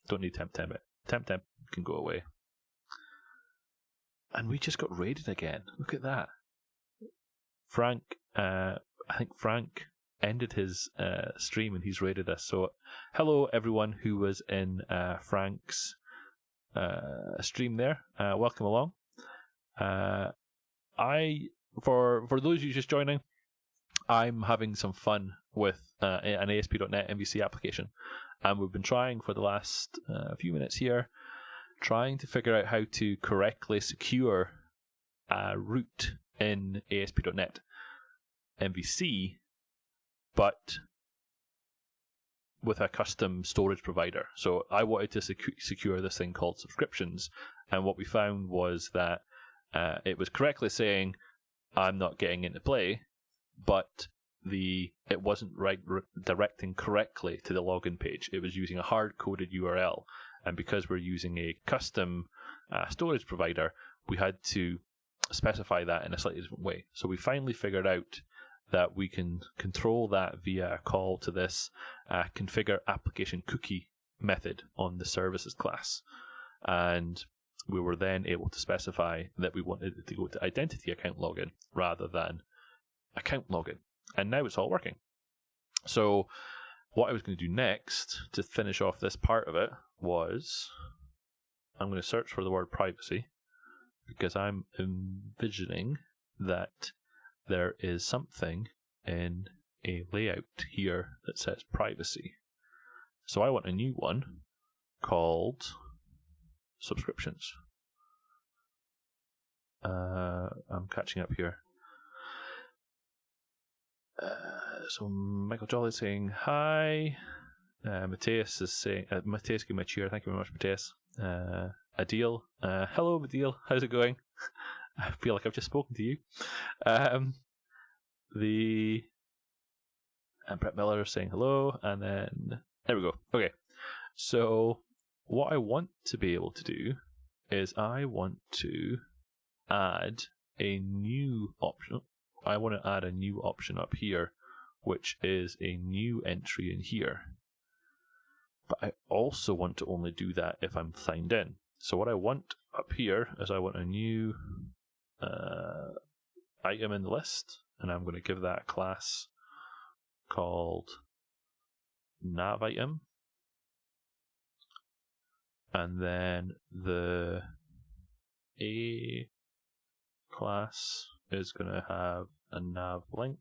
Don't need temp. Temp can go away. And we just got raided again. Look at that. Frank, I think Frank ended his stream and he's raided us. So hello everyone who was in Frank's stream there. Welcome along. For those of you just joining, I'm having some fun with an ASP.NET MVC application, and we've been trying for the last few minutes here, trying to figure out how to correctly secure a root in ASP.NET MVC, but with a custom storage provider. So I wanted to secure this thing called subscriptions, and what we found was that it was correctly saying I'm not getting into play, but it wasn't directing correctly to the login page. It was using a hard-coded URL, and because we're using a custom storage provider, we had to specify that in a slightly different way. So we finally figured out that we can control that via a call to this configure application cookie method on the services class, and we were then able to specify that we wanted it to go to identity account login rather than account login. And now it's all working. So what I was going to do next to finish off this part of it was I'm going to search for the word privacy, because I'm envisioning that there is something in a layout here that says privacy. So I want a new one called subscriptions. I'm catching up here. So Michael Jolly is saying hi. Matthias is saying, Matthias, give me a cheer. Thank you very much, Matthias. Adil, hello, Adil. How's it going? I feel like I've just spoken to you. And Brett Miller is saying hello, and then there we go. Okay, so what I want to be able to do is I want to add a new option. I want to add a new option up here, which is a new entry in here. But I also want to only do that if I'm signed in. So what I want up here is I want a new item in the list, and I'm going to give that a class called nav item. And then the A class is going to have a nav link.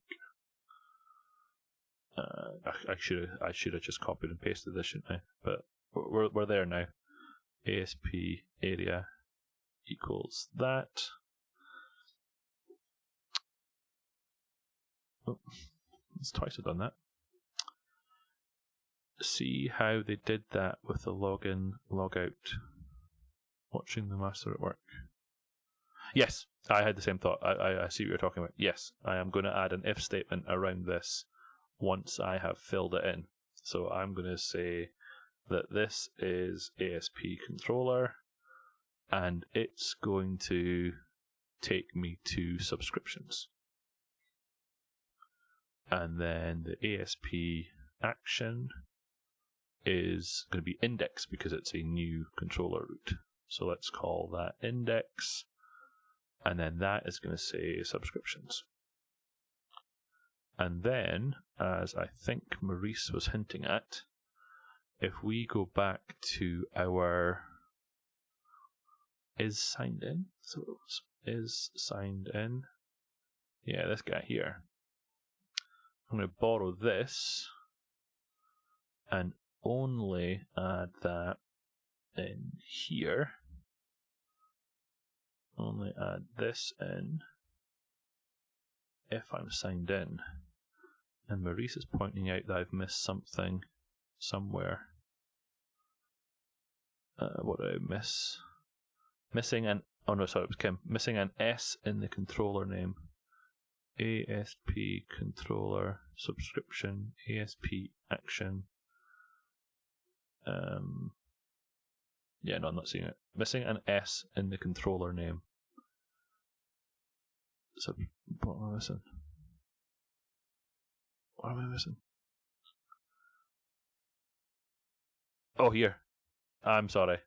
I should have just copied and pasted this, shouldn't I? But we're there now. ASP area equals that. Oh, it's twice I've done that. See how they did that with the login, logout. Watching the master at work. Yes, I had the same thought. I see what you're talking about. Yes, I am going to add an if statement around this once I have filled it in. So I'm going to say that this is ASP controller and it's going to take me to subscriptions. And then the ASP action is going to be index because it's a new controller root. So let's call that index. And then that is going to say subscriptions. And then, as I think Maurice was hinting at, if we go back to our is signed in, so is signed in, yeah, this guy here. I'm going to borrow this and only add that in here. Only add this in if I'm signed in. And Maurice is pointing out that I've missed something somewhere. What did I miss? Missing an, oh no, sorry, it was Kim. Missing an S in the controller name. ASP controller subscription, ASP action. Yeah, no, I'm not seeing it. Missing an S in the controller name. So, what am I missing? What am I missing? Oh, here. I'm sorry.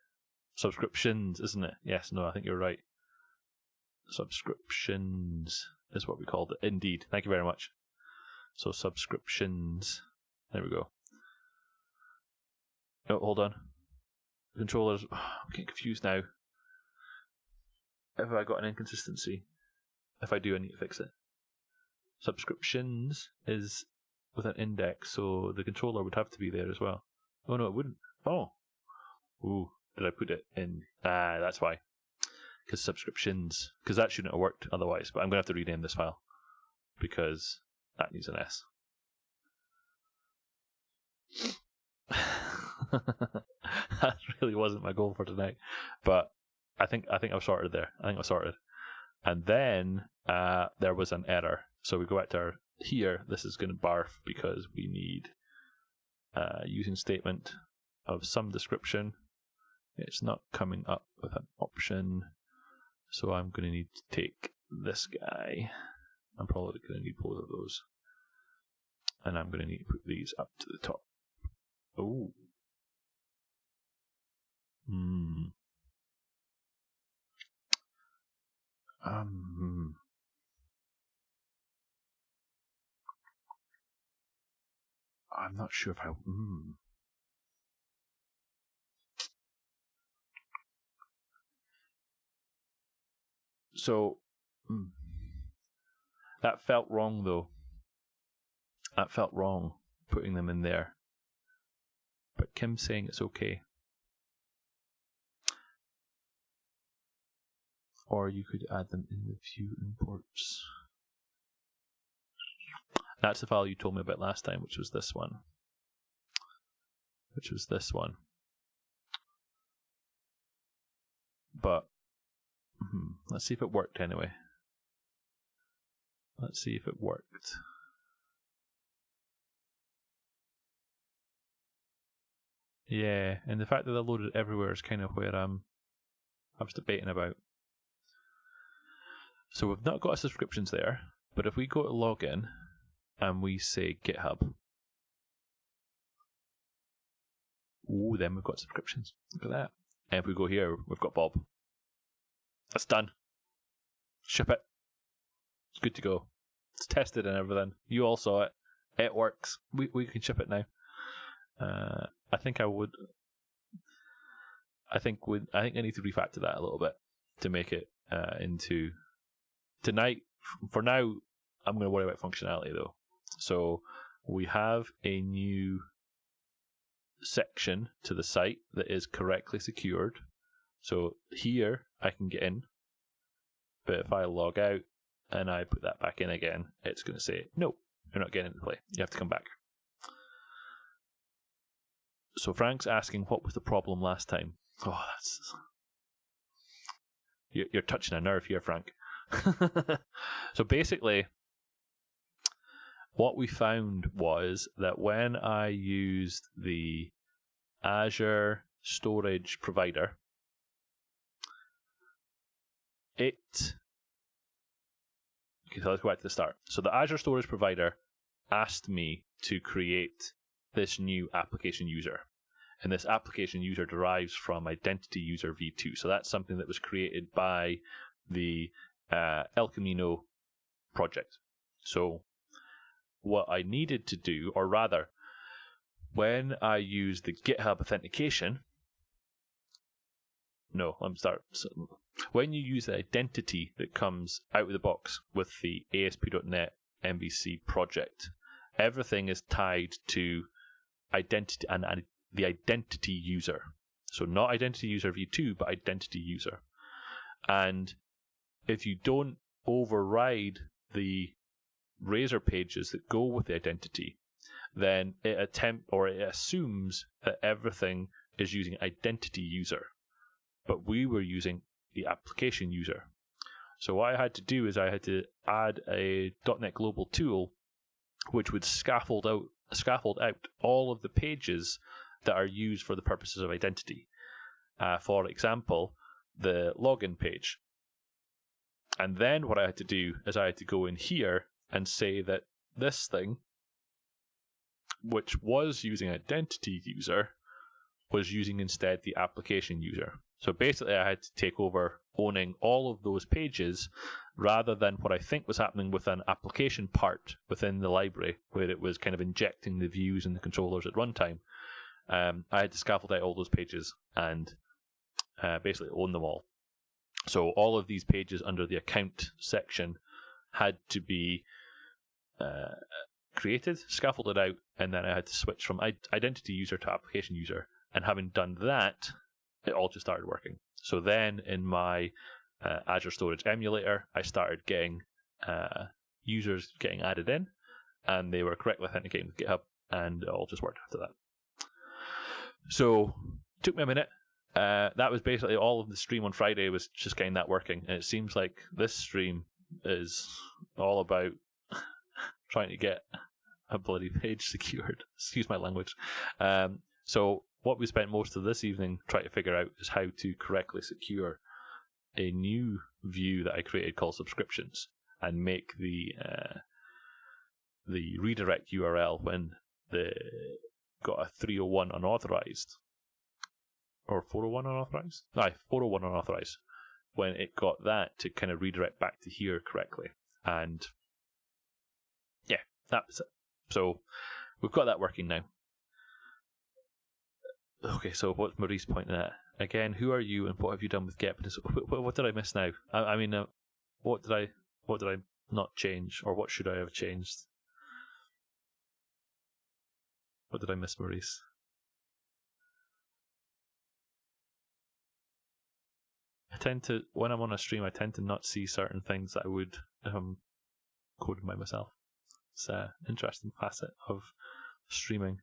Subscriptions, isn't it? Yes, no, I think you're right. Subscriptions is what we called it. Indeed. Thank you very much. So, subscriptions. There we go. Oh, hold on. Controllers. Oh, I'm getting confused now. Have I got an inconsistency? If I do, I need to fix it. Subscriptions is with an index, so the controller would have to be there as well. Oh no, it wouldn't. Oh. Ooh, did I put it in? Ah, that's why. Because subscriptions. Because that shouldn't have worked otherwise, but I'm going to have to rename this file. Because that needs an S. That really wasn't my goal for tonight. But I think I've sorted there. I think I've sorted. And then there was an error. So we go back to our here. This is going to barf because we need using statement of some description. It's not coming up with an option. So I'm going to need to take this guy. I'm probably going to need both of those. And I'm going to need to put these up to the top. Oh. I'm not sure if I. So, that felt wrong though. That felt wrong, putting them in there. But Kim's saying it's okay. Or you could add them in the view imports. That's the file you told me about last time, which was this one. But, let's see if it worked anyway. Let's see if it worked. Yeah, and the fact that they're loaded everywhere is kind of where I was debating about. So we've not got subscriptions there, but if we go to login and we say GitHub, ooh, then we've got subscriptions. Look at that. And if we go here, we've got Bob. That's done. Ship it. It's good to go. It's tested and everything. You all saw it. It works. We can ship it now. I think I think I need to refactor that a little bit to make it into tonight. For now, I'm going to worry about functionality though. So we have a new section to the site that is correctly secured. So here I can get in, but if I log out and I put that back in again, it's going to say, no, you're not getting into play. You have to come back. So Frank's asking, what was the problem last time? Oh, you're touching a nerve here, Frank. So basically, what we found was that when I used the Azure storage provider, okay, so let's go back to the start. So the Azure storage provider asked me to create this new application user. And this application user derives from identity user v2. So that's something that was created by the El Camino project. So what I needed to do, or rather, when I used the GitHub authentication, when you use the identity that comes out of the box with the ASP.NET MVC project, everything is tied to identity and the identity user. So not identity user v2, but identity user. And if you don't override the Razor pages that go with the identity, then it assumes that everything is using identity user. But we were using the application user. So what I had to do is I had to add a .NET Global tool which would scaffold out all of the pages that are used for the purposes of identity. For example, the login page. And then what I had to do is I had to go in here and say that this thing, which was using identity user, was using instead the application user. So basically I had to take over owning all of those pages rather than what I think was happening with an application part within the library where it was kind of injecting the views and the controllers at runtime. I had to scaffold out all those pages and basically own them all. So all of these pages under the account section had to be created, scaffolded out, and then I had to switch from identity user to application user. And having done that, it all just started working. So then in my Azure Storage emulator, I started getting users getting added in, and they were correctly authenticating with GitHub, and it all just worked after that. So it took me a minute. That was basically all of the stream on Friday was just getting that working. And it seems like this stream is all about trying to get a bloody page secured. Excuse my language. So what we spent most of this evening trying to figure out is how to correctly secure a new view that I created called subscriptions and make the redirect URL when the got a 301 unauthorized. Or 401 unauthorized? No, 401 unauthorized. When it got that to kind of redirect back to here correctly. And yeah, that was it. So we've got that working now. Okay, so what's Maurice pointing at? Again, who are you and what have you done with GEP? What did I miss now? I mean, what did I not change, or what should I have changed? What did I miss, Maurice? I tend to, when I'm on a stream, I tend to not see certain things that I would coded by myself. It's an interesting facet of streaming.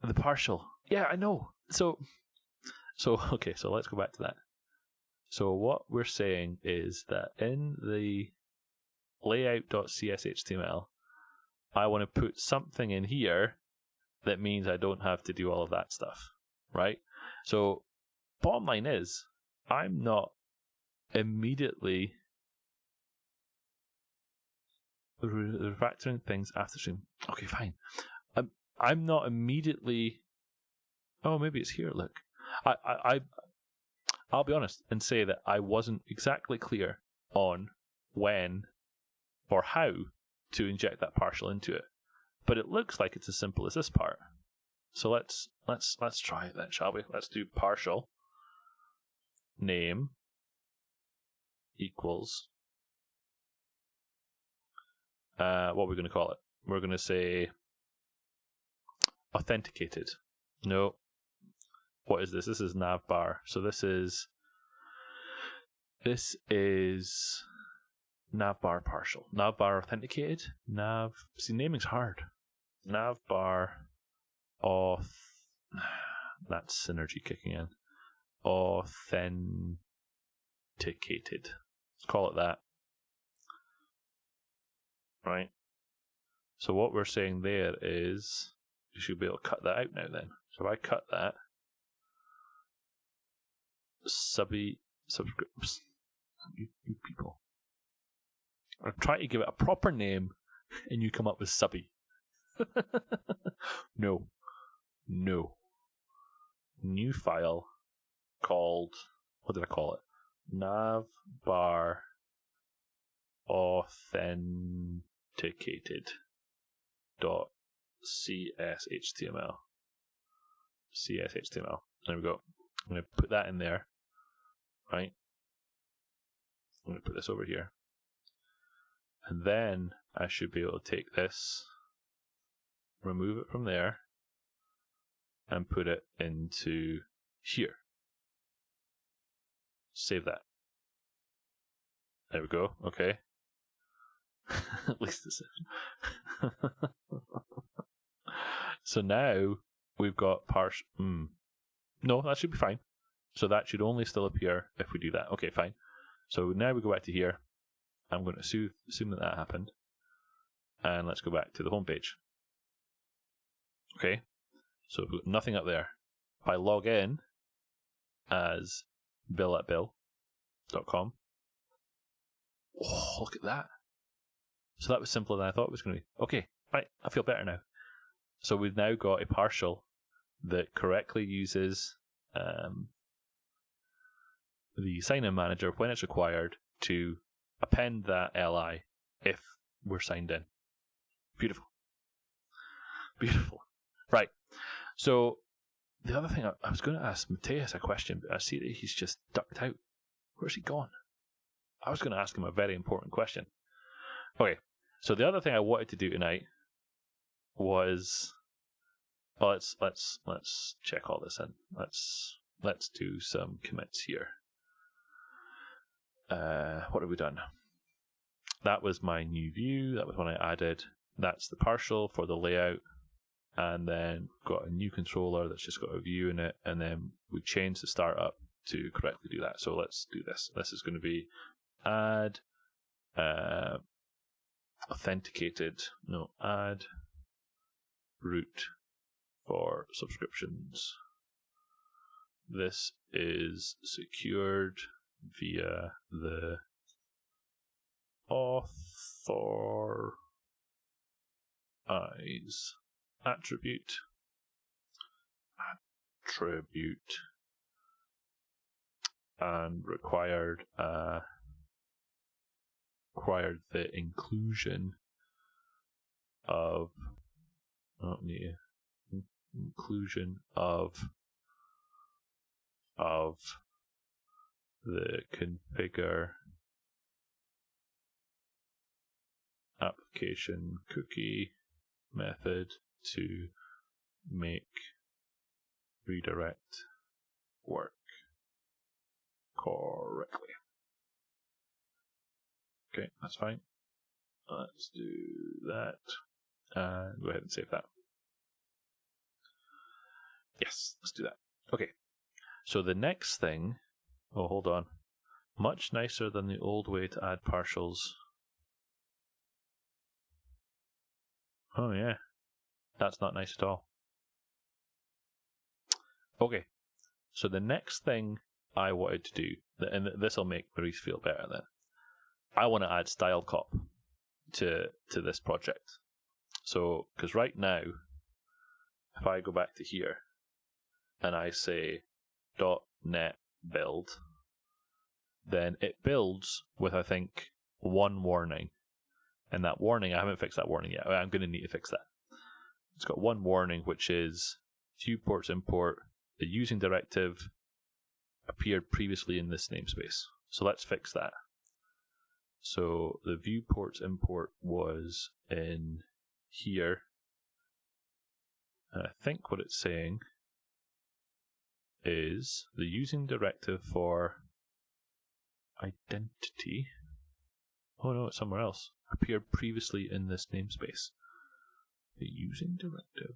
The partial. Yeah, I know. So okay, so let's go back to that. So what we're saying is that in the layout.cs HTML, I want to put something in here that means I don't have to do all of that stuff, right? So bottom line is, I'm not immediately refactoring things after stream. Okay, fine. I'm not immediately. Oh, maybe it's here. Look, I'll be honest and say that I wasn't exactly clear on when or how to inject that partial into it, but it looks like it's as simple as this part. So let's try it then, shall we? Let's do partial name equals what are we going to call it? We're going to say authenticated. No. What is this? This is navbar. So this is navbar partial. Navbar authenticated. See, naming's hard. Navbar that's synergy kicking in. Authenticated. Let's call it that. Right. So what we're saying there is you should be able to cut that out now then. So if I cut that, subscripts. You people. I'm trying to give it a proper name and you come up with subby. No. New file called, what did I call it? Navbar authenticated .cshtml. CSHTML. There we go. I'm going to put that in there. Right? I'm going to put this over here. And then I should be able to take this, remove it from there, and put it into here. Save that. There we go. Okay. At least it's it. So now we've got partial. No, that should be fine. So that should only still appear if we do that. Okay, fine. So now we go back to here. I'm going to assume that happened. And let's go back to the home page. Okay. So we've got nothing up there. If I log in as bill@bill.com. Oh, look at that. So that was simpler than I thought it was going to be. Okay, right, I feel better now. So we've now got a partial that correctly uses the sign-in manager when it's required to append that LI if we're signed in. Beautiful. Right. So the other thing, I was going to ask Matthias a question, but I see that he's just ducked out. Where's he gone? I was going to ask him a very important question. Okay. So the other thing I wanted to do tonight was, well, let's check all this in. Let's do some commits here. What have we done? That was my new view. That was when I added. That's the partial for the layout. And then we've got a new controller that's just got a view in it. And then we changed the startup to correctly do that. So let's do this. This is going to be add add route for subscriptions. This is secured via the authorize attribute and required the inclusion of the configure application cookie method to make redirect work correctly. Okay, that's fine. Let's do that and go ahead and save that. Yes, let's do that. Okay, so the next thing, oh, hold on. Much nicer than the old way to add partials. Oh yeah, that's not nice at all. Okay, so the next thing I wanted to do, and this will make Maurice feel better then, I want to add style cop to this project. So, because right now, if I go back to here and I say .NET build, then it builds with, I think, one warning. And that warning, I haven't fixed that warning yet. I'm going to need to fix that. It's got one warning, which is viewports import, the using directive appeared previously in this namespace. So let's fix that. So the viewports import was in here. And I think what it's saying is the using directive for identity. Oh no, it's somewhere else. Appeared previously in this namespace. The using directive.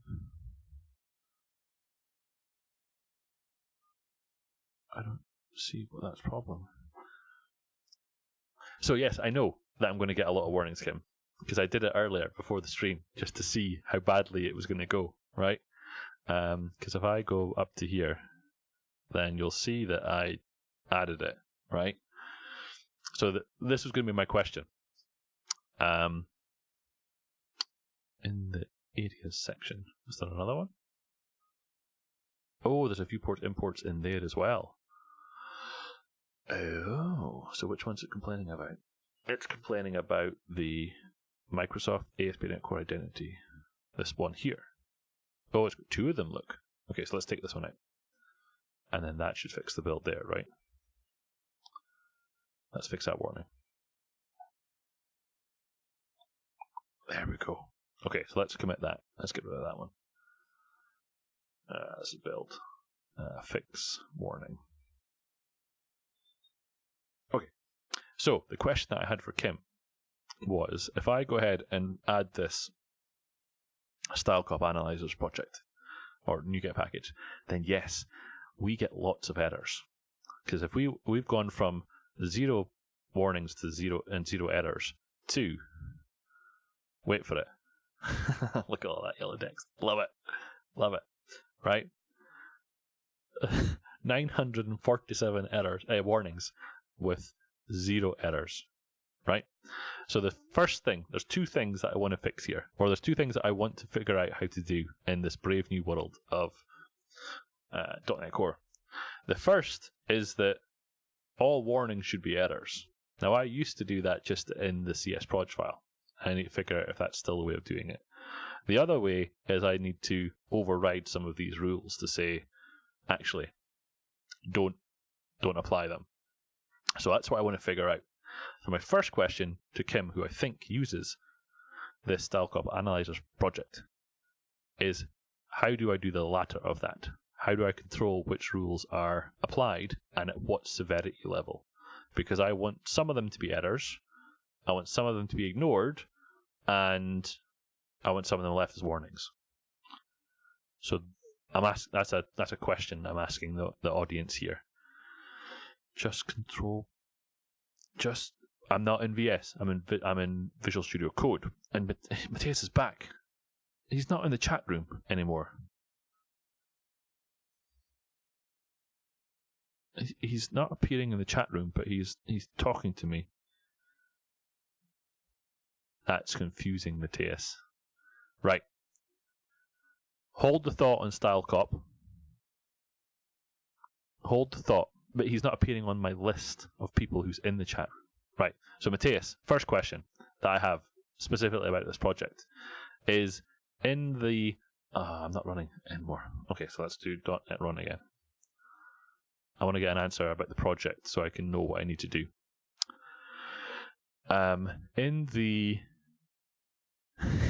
I don't see what that's problem. So yes, I know that I'm going to get a lot of warnings, Kim, because I did it earlier before the stream just to see how badly it was going to go, right? Because if I go up to here, then you'll see that I added it, right? So this was going to be my question. In the areas section, is there another one? Oh, there's a viewport imports in there as well. Oh, so which one's it complaining about? It's complaining about the Microsoft ASP.NET Core Identity. This one here. Oh, it's got two of them, look. Okay, so let's take this one out. And then that should fix the build there, right? Let's fix that warning. There we go. Okay, so let's commit that. Let's get rid of that one. This is build. Fix warning. Okay, so the question that I had for Kim was, if I go ahead and add this style cop analyzers project or NuGet package, then yes, we get lots of errors. Because if we've gone from 0 warnings to 0 errors to, wait for it, look at all that yellow text, love it, right? 947 warnings with 0 errors, right? So the first thing, there's 2 things that I want to fix here, or there's 2 things that I want to figure out how to do in this brave new world of .NET Core. The first is that all warnings should be errors. Now I used to do that just in the CS.proj file. I need to figure out if that's still the way of doing it. The other way is I need to override some of these rules to say, actually, don't apply them. So that's what I want to figure out. So my first question to Kim, who I think uses this style cop analyzers project, is how do I do the latter of that? How do I control which rules are applied and at what severity level? Because I want some of them to be errors, I want some of them to be ignored, and I want some of them left as warnings. So that's a question I'm asking the audience here. I'm not in VS. I'm in Visual Studio Code, and Matthias is back. He's not in the chat room anymore. He's not appearing in the chat room, but he's talking to me. That's confusing, Matthias. Right. Hold the thought on Style Cop. Hold the thought, but he's not appearing on my list of people who's in the chat room. Right. So Matthias, first question that I have specifically about this project is in the... I'm not running anymore. Okay, so let's do .NET Run again. I want to get an answer about the project so I can know what I need to do. In the...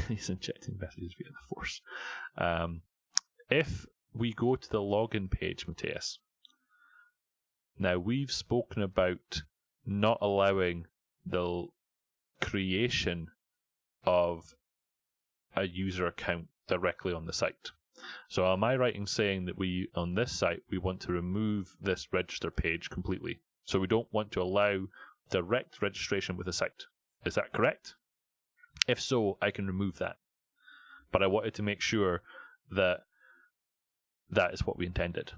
He's injecting messages via the force. If we go to the login page, Matthias, now we've spoken about not allowing the creation of a user account directly on the site. So am I right in saying that we, on this site, we want to remove this register page completely? So we don't want to allow direct registration with the site. Is that correct? If so, I can remove that. But I wanted to make sure that that is what we intended.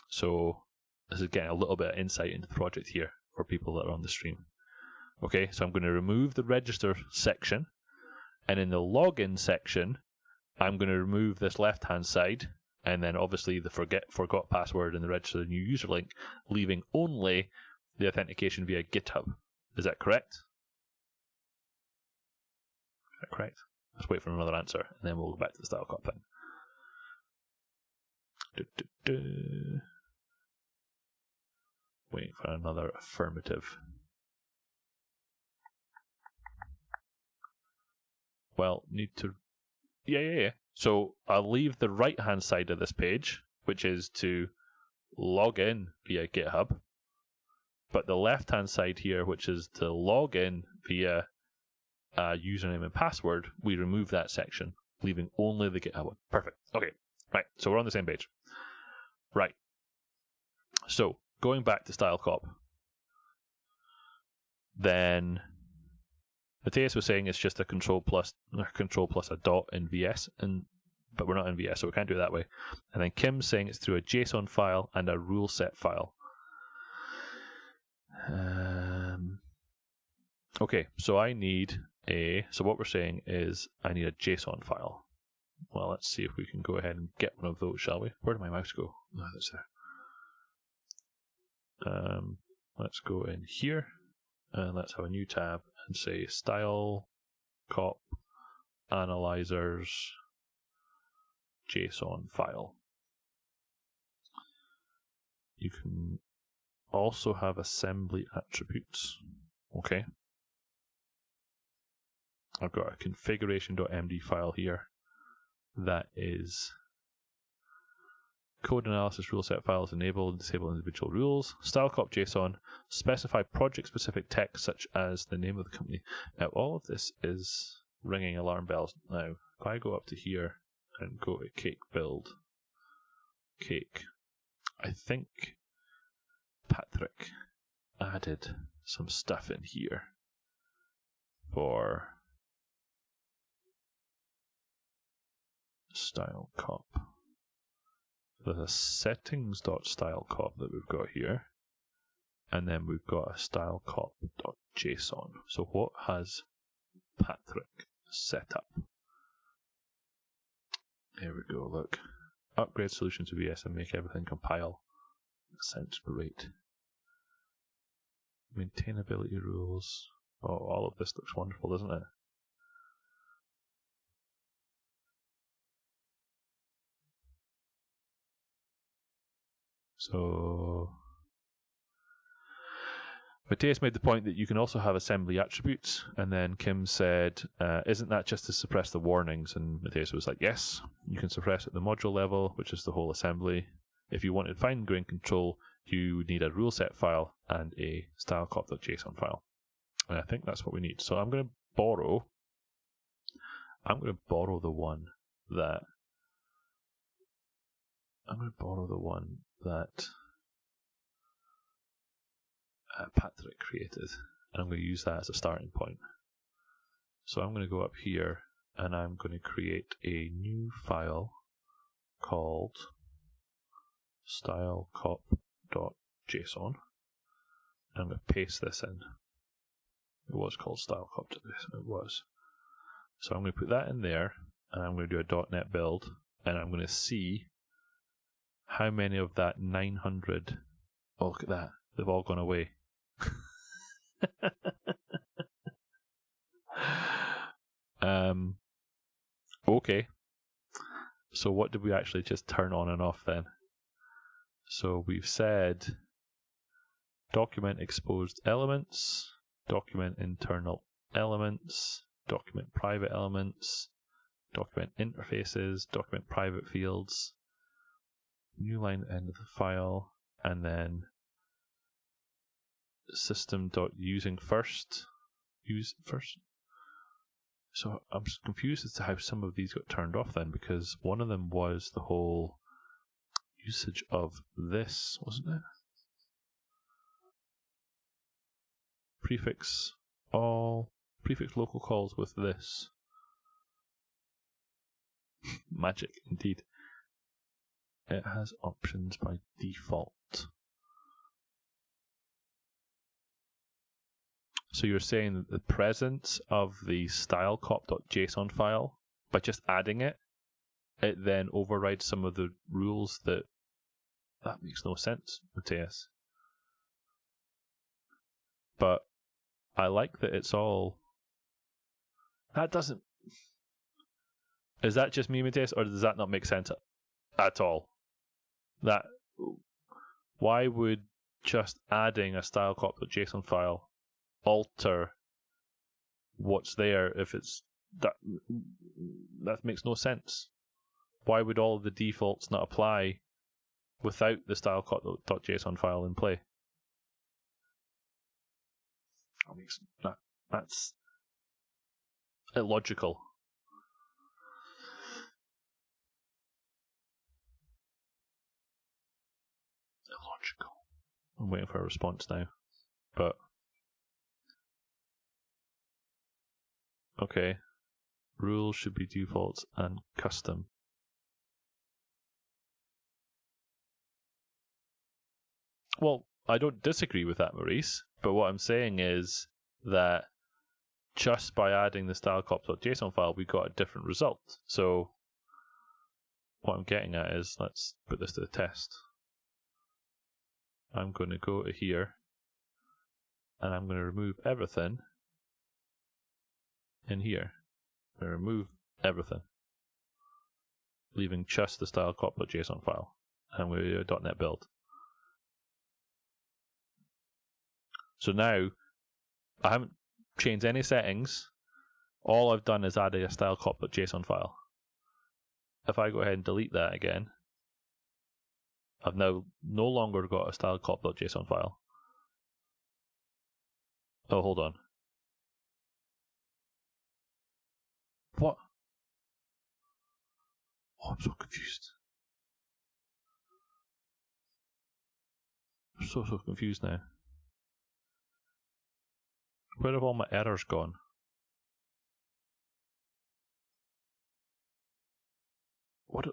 So this is getting a little bit of insight into the project here for people that are on the stream. Okay, so I'm going to remove the register section, and in the login section, I'm going to remove this left-hand side, and then obviously the forgot password and the register new user link, leaving only the authentication via GitHub. Is that correct? Is that correct? Let's wait for another answer, and then we'll go back to the style cop thing. Waiting for another affirmative. Well, need to... Yeah. So I'll leave the right-hand side of this page, which is to log in via GitHub. But the left-hand side here, which is to log in via username and password, we remove that section, leaving only the GitHub one. Perfect. Okay, right. So we're on the same page. Right. So going back to style cop, then Matthias was saying it's just a control plus a dot in VS, but we're not in VS, so we can't do it that way. And then Kim's saying it's through a JSON file and a rule set file. Okay, so I need so what we're saying is I need a JSON file. Well, let's see if we can go ahead and get one of those, shall we? Where did my mouse go? No, that's there. Let's go in here, and let's have a new tab and say style cop analyzers JSON file. You can also have assembly attributes. Okay. I've got a configuration.md file here that is code analysis rule set files enable and disable individual rules. Style cop JSON, specify project specific text such as the name of the company. Now all of this is ringing alarm bells. Now if I go up to here and go to cake build, cake, I think Patrick added some stuff in here for style cop. There's a settings.stylecop that we've got here, and then we've got a stylecop.json. So what has Patrick set up? There we go, look. Upgrade solution to VS and make everything compile. That sounds great. Maintainability rules. Oh, all of this looks wonderful, doesn't it? So Matthias made the point that you can also have assembly attributes, and then Kim said, isn't that just to suppress the warnings? And Matthias was like, yes, you can suppress at the module level, which is the whole assembly. If you wanted fine-grained control, you need a rule set file and a stylecop.json file. And I think that's what we need. So I'm going to borrow the one that Patrick created, and I'm going to use that as a starting point. So I'm going to go up here and I'm going to create a new file called stylecop.json. I'm going to paste this in. It was called stylecop.json, it was. So I'm going to put that in there, and I'm going to do a .NET build, and I'm going to see how many of that 900, oh look at that, they've all gone away. Okay. So what did we actually just turn on and off then? So we've said document exposed elements, document internal elements, document private elements, document interfaces, document private fields, new line at the end of the file, and then system.using first. Use first. So I'm confused as to how some of these got turned off then, because one of them was the whole usage of this, wasn't it? Prefix local calls with this. Magic indeed. It has options by default. So you're saying that the presence of the stylecop.json file, by just adding it, it then overrides some of the rules that makes no sense, Matthias. But I like that it's all... That doesn't... Is that just me, Matthias, or does that not make sense at all? That why would just adding a stylecop.json file alter what's there if it's that makes no sense. Why would all of the defaults not apply without the stylecop.json file in play? That's illogical. Illogical. I'm waiting for a response now. But okay. Rules should be defaults and custom. Well, I don't disagree with that, Maurice, but what I'm saying is that just by adding the stylecop.json file, we got a different result. So what I'm getting at is, let's put this to the test. I'm going to go to here, and I'm going to remove everything in here. I'm going to remove everything, leaving just the stylecop.json file. And I'm going to do a .NET build. So now, I haven't changed any settings. All I've done is added a stylecop.json file. If I go ahead and delete that again, I've now no longer got a stylecop.json file. Oh, hold on. What? Oh, I'm so confused. I'm so confused now. Where have all my errors gone? What?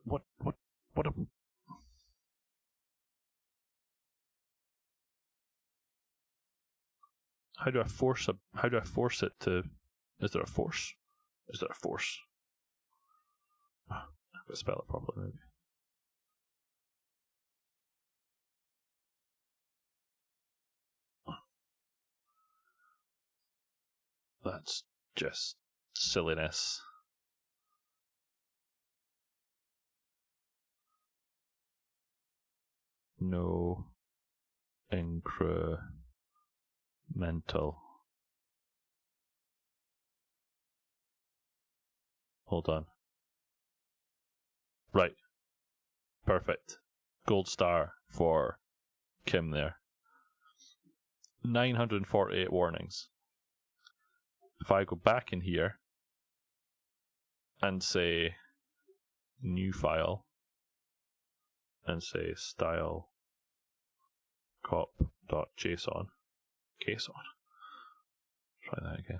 How do I force it to? Is there a force? Is there a force? I've got to spell it properly, maybe. That's just silliness. No incremental. Hold on. Right. Perfect. Gold star for Kim there. 948 warnings. If I go back in here and say new file and say style cop.json, JSON. Try that again.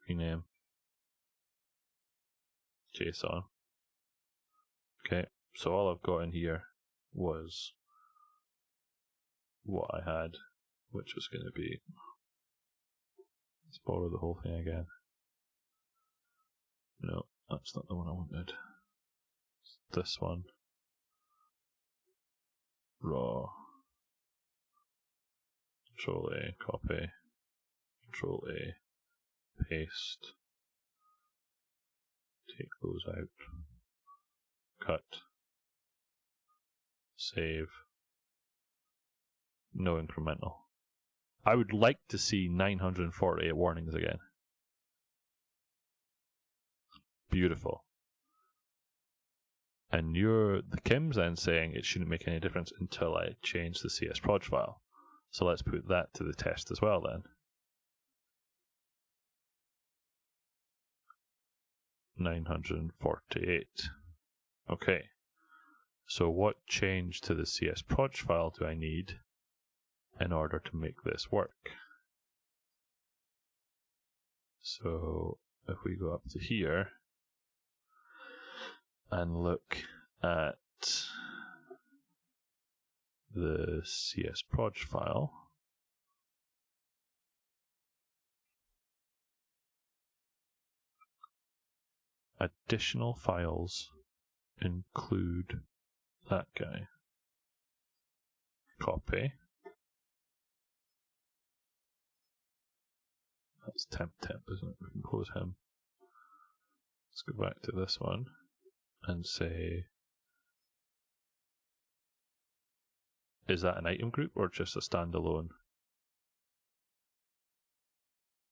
Rename JSON. Okay, so all I've got in here was what I had, which was going to be. Let's borrow the whole thing again. No, that's not the one I wanted. It's this one. Raw. Control A, copy. Control A, paste. Take those out. Cut. Save. No incremental. I would like to see 948 warnings again. Beautiful. And the Kim's then saying it shouldn't make any difference until I change the CS_proj file. So let's put that to the test as well then. 948. Okay. So what change to the CS_proj file do I need in order to make this work? So if we go up to here and look at the CS_proj file, additional files include that guy. Copy. That's temp, isn't it? We can close him. Let's go back to this one and say Is that an item group or just a standalone?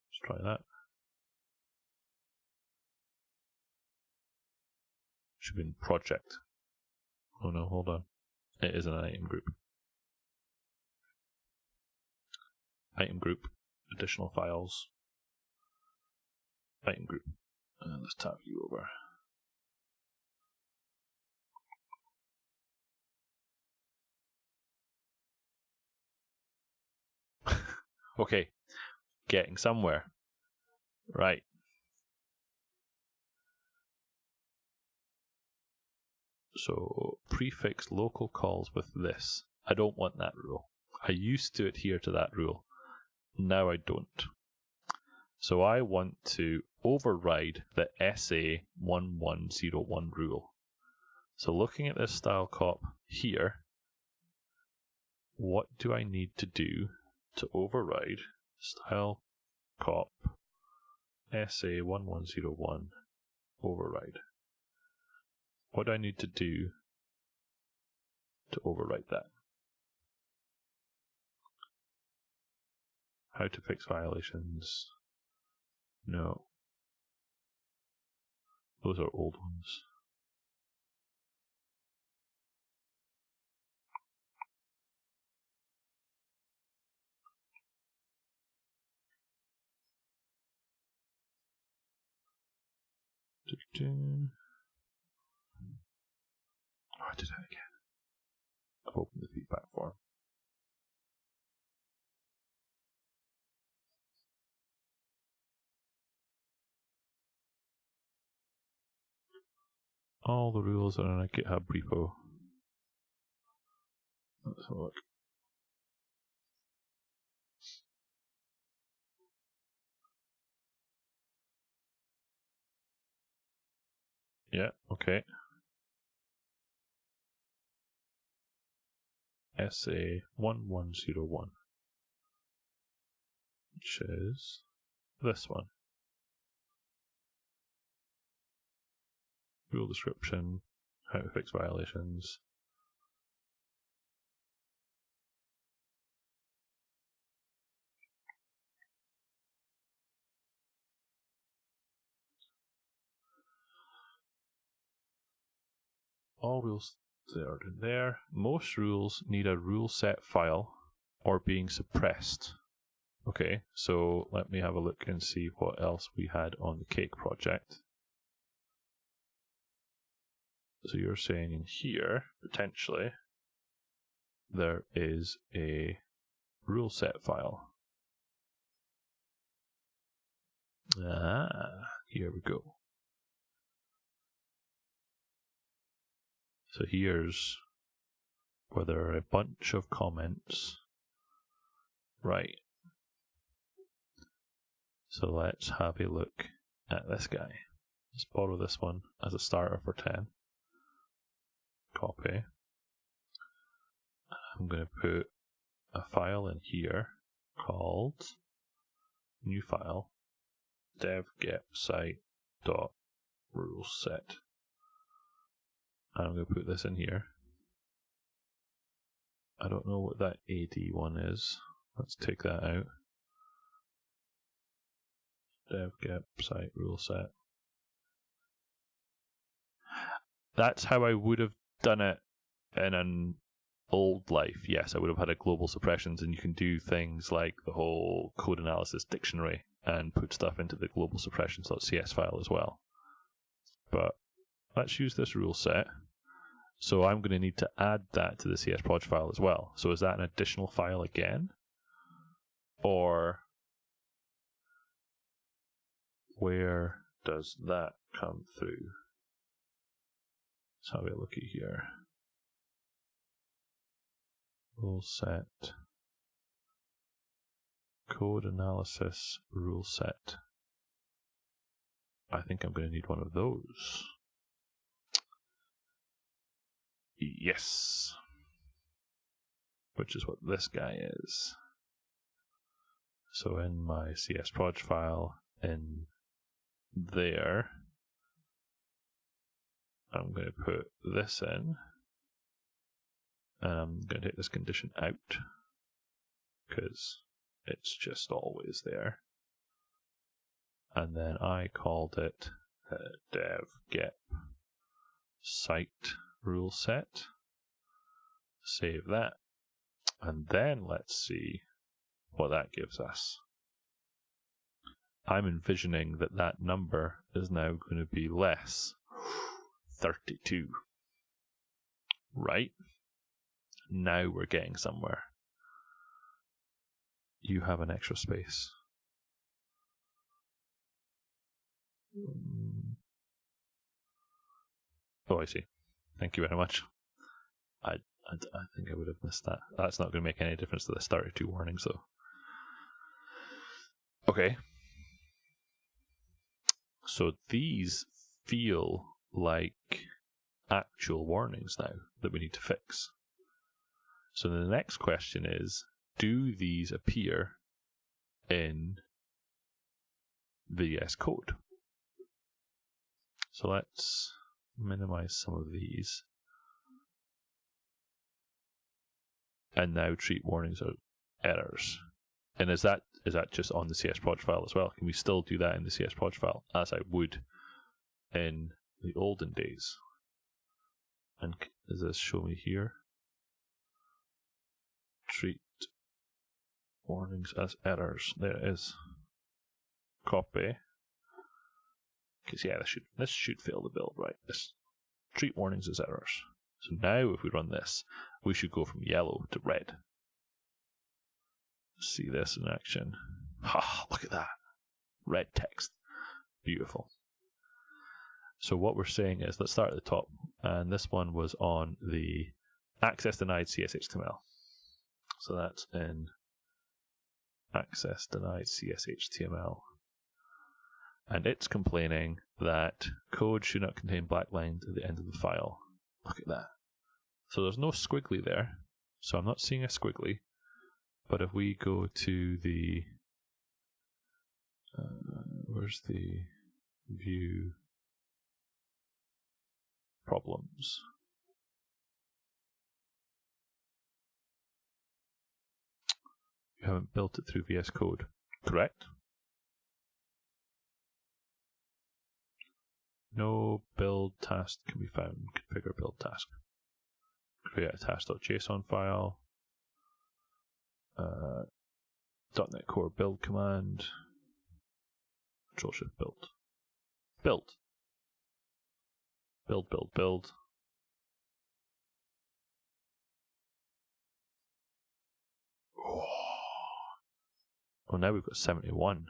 Let's try that. Should be in project. Oh no, hold on. It is an item group. Item group, additional files, item group. And let's tab you over. Okay, getting somewhere. Right. So prefix local calls with this. I don't want that rule. I used to adhere to that rule. Now I don't. So I want to override the SA1101 rule. So looking at this style cop here, what do I need to do to override style cop SA1101 override? What do I need to do to override that? How to fix violations? No. Those are old ones. Oh, I did that again. I've opened the feedback form. All the rules are in a GitHub repo. Let's have a look. Yeah, okay. SA1101, which is this one. Rule description, how to fix violations. All rules are in there. Most rules need a rule set file or being suppressed. Okay, so let me have a look and see what else we had on the cake project. So you're saying in here, potentially, there is a rule set file. Ah, here we go. So here's where there are a bunch of comments. Right. So let's have a look at this guy. Let's borrow this one as a starter for 10. Copy. I'm going to put a file in here called new file devgep site.ruleset. And I'm going to put this in here. I don't know what that AD one is. Let's take that out. Devgep site rule set. That's how I would have done it in an old life. Yes, I would have had a global suppressions, and you can do things like the whole code analysis dictionary and put stuff into the global suppressions.cs file as well. But let's use this rule set. So I'm going to need to add that to the csproj file as well. So is that an additional file again? Or where does that come through? Let's have a look at here. Rule set. Code analysis rule set. I think I'm going to need one of those. Yes. Which is what this guy is. So in my csproj file, in there, I'm going to put this in, And I'm going to take this condition out because it's just always there. And then I called it devgep site rule set. Save that. And then let's see what that gives us. I'm envisioning that that number is now going to be less 32. Right? Now we're getting somewhere. You have an extra space. Oh, I see. Thank you very much. I think I would have missed that. That's not going to make any difference to the 32 warnings, though. Okay. So these feel like actual warnings now that we need to fix. So the next question is, do these appear in VS Code? So let's minimize some of these. And now treat warnings as errors. And is that just on the CS project file as well? Can we still do that in the CS project file as I would in the olden days? And does this show me here? Treat warnings as errors. There it is. Copy. Because yeah, this should fail the build, right? This treat warnings as errors. So now if we run this, we should go from yellow to red. See this in action. Ha! Look at that. Red text. Beautiful. So what we're saying is, let's start at the top. And this one was on the access denied CSHTML. So that's in access denied CSHTML. And it's complaining that code should not contain black lines at the end of the file. Look at that. So there's no squiggly there. So I'm not seeing a squiggly. But if we go to the, where's the view problems? You haven't built it through VS Code, correct? No build task can be found. Configure build task. Create a task.json file. .NET Core build command. Control Shift build. Build. Build, build, build. Oh, now we've got 71.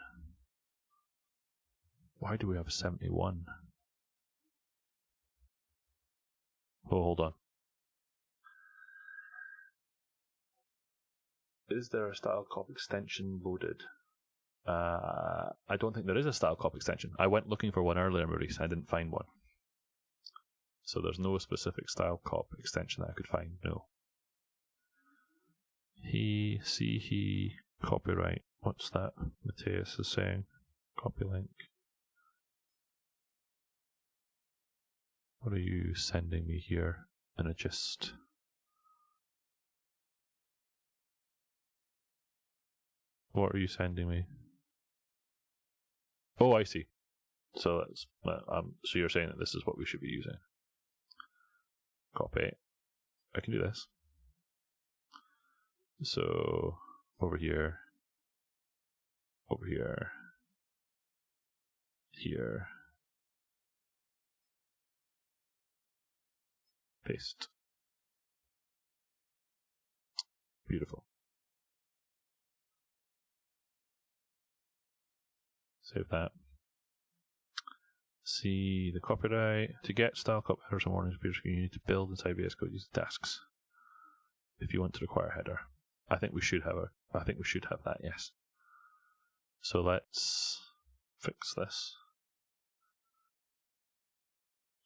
Why do we have 71? Oh, hold on. Is there a style cop extension loaded? I don't think there is a style cop extension. I went looking for one earlier, Maurice. I didn't find one. So there's no specific style cop extension that I could find, no. He, copyright. What's that? Matthias is saying. Copy link. What are you sending me here? And it just... What are you sending me? Oh, I see. So that's so you're saying that this is what we should be using. Copy. I can do this. So over here, here, paste. Beautiful. Save that. See the copyright. To get style cop headers and warnings, you need to build inside VS Code using tasks. If you want to require a header, I think we should have that. Yes. So let's fix this.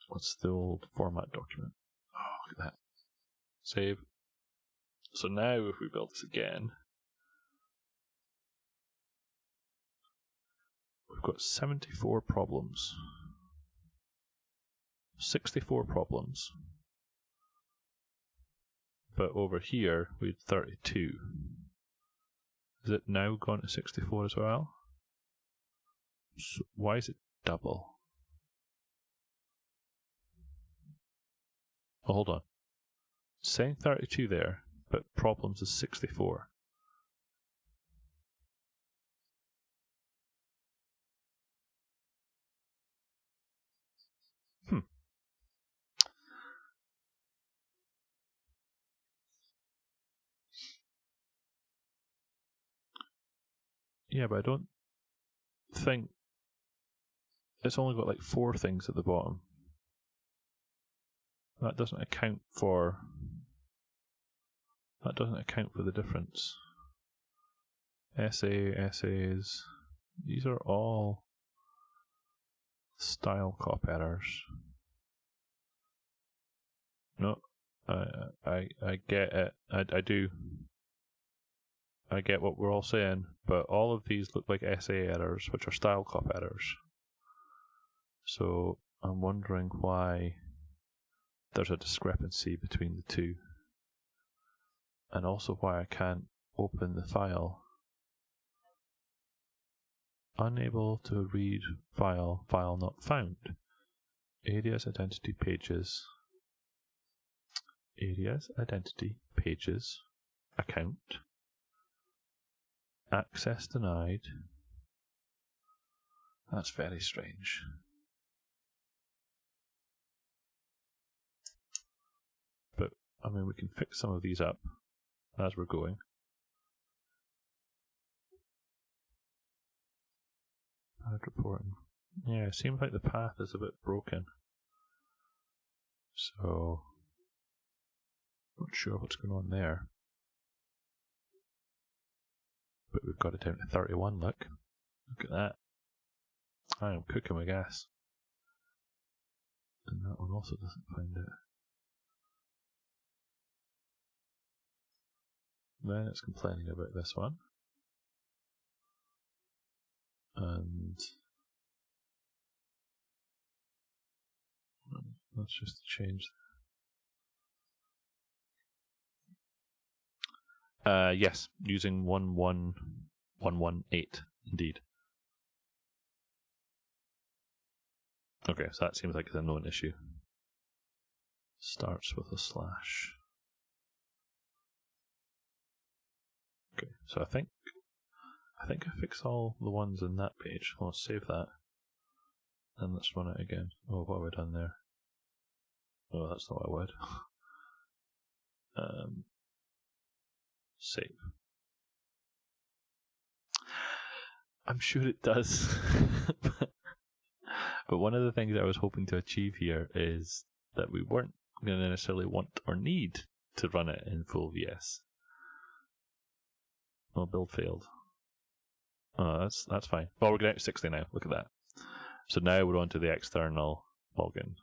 What's the old format document? Oh, look at that. Save. So now if we build this again, we've got 74 problems. 64 problems. but over here we had 32. Is it now gone to 64 as well? So why is it double? Oh, hold on. It's saying 32 there, but problems is 64. Yeah, but I don't think it's only got like 4 things at the bottom. That doesn't account for the difference. Essays, these are all style cop errors. No, I get it. I do. I get what we're all saying, but all of these look like essay errors, which are style cop errors. So I'm wondering why there's a discrepancy between the two, and also why I can't open the file. Unable to read file not found. Areas identity pages account. Access denied. That's very strange. But, I mean, we can fix some of these up as we're going. Bad reporting. Yeah, it seems like the path is a bit broken. So, not sure what's going on there. But we've got it down to 31, look. Look at that. I am cooking with gas. And that one also doesn't find it. Then it's complaining about this one. And let's just change. Yes, using 11118, indeed. Okay, so that seems like it's a known issue. Starts with a slash. Okay, so I think I fixed all the ones in that page. Let's save that. And let's run it again. Oh, what have I done there? Oh, that's not what I would. Save. I'm sure it does. But one of the things I was hoping to achieve here is that we weren't going to necessarily want or need to run it in full VS. Oh, build failed. Oh, that's fine. Well, we're getting out to 60 now. Look at that. So now we're on to the external login.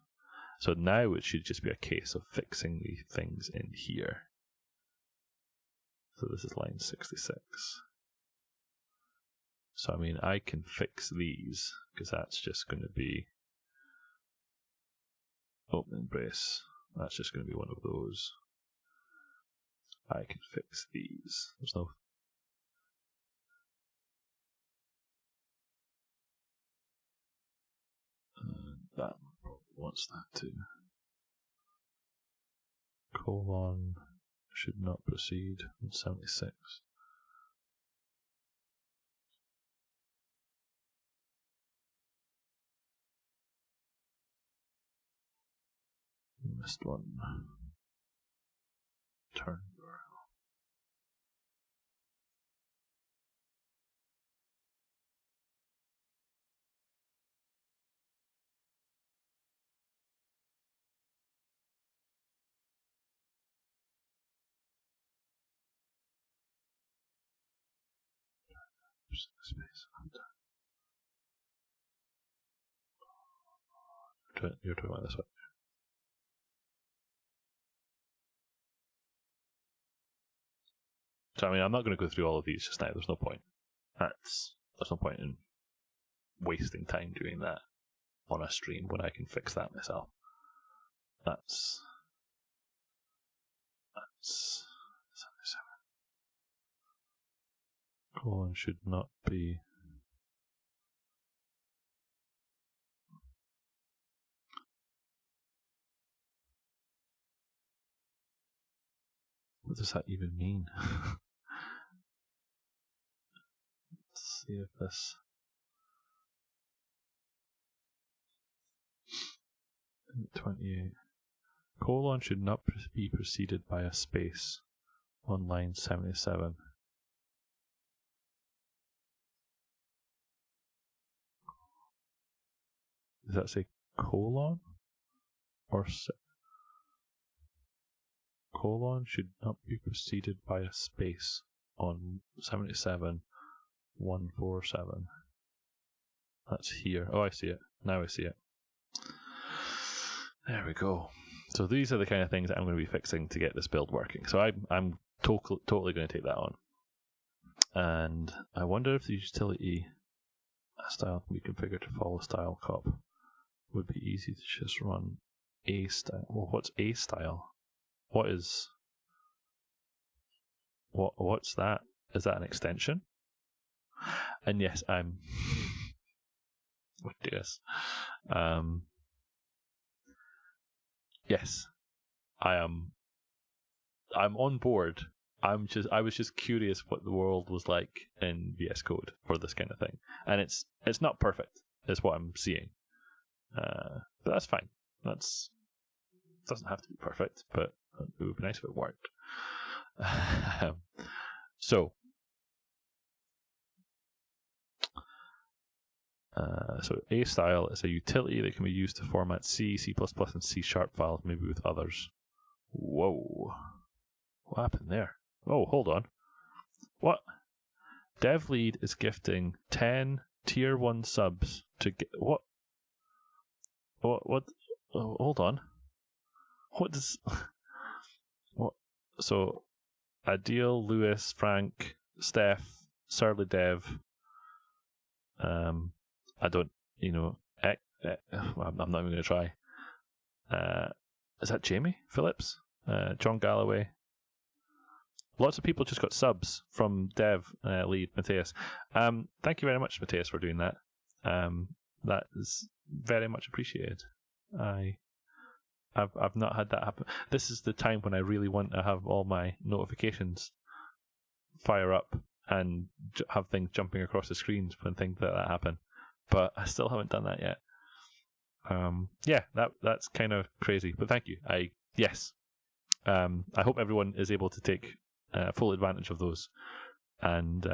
So now it should just be a case of fixing the things in here. So this is line 66. So I mean, I can fix these because that's just going to be open brace. That's just going to be one of those. I can fix these. There's no. That probably wants that too. Colon should not proceed on 76. Missed one. Turn URL. Space. You're talking about this one. So I mean, I'm not going to go through all of these just now. There's no point. There's no point in wasting time doing that on a stream when I can fix that myself. That's Colon should not be. What does that even mean? Let's see if this. 28. Colon should not be preceded by a space on line 77. Does that say colon? Or colon should not be preceded by a space on 77 147. That's here. Oh, I see it. Now I see it. There we go. So these are the kind of things that I'm going to be fixing to get this build working. So I'm totally going to take that on. And I wonder if the utility style can be configured to follow style cop. Would be easy to just run a style. Well, what's a style? What's that? Is that an extension? And yes, I'm what this? Yes, I am. I'm on board. I was just curious what the world was like in VS Code for this kind of thing, and it's not perfect. Is what I'm seeing, but that's fine. Doesn't have to be perfect, but it would be nice if it worked. So A style is a utility that can be used to format C, C++, and C# files, maybe with others. Whoa. What happened there? Oh, hold on. What? Dev lead is gifting 10 tier 1 subs to get... What? What? Oh, hold on. What does... What? So, Adil, Lewis, Frank, Steph, Surly Dev... I don't, I'm not even going to try. Is that Jamie Phillips? John Galloway? Lots of people just got subs from Dev lead Matthias. Thank you very much, Matthias, for doing that. That is very much appreciated. I've not had that happen. This is the time when I really want to have all my notifications fire up and have things jumping across the screens when things like that happen. But I still haven't done that yet. That's kind of crazy. But thank you. I hope everyone is able to take full advantage of those. And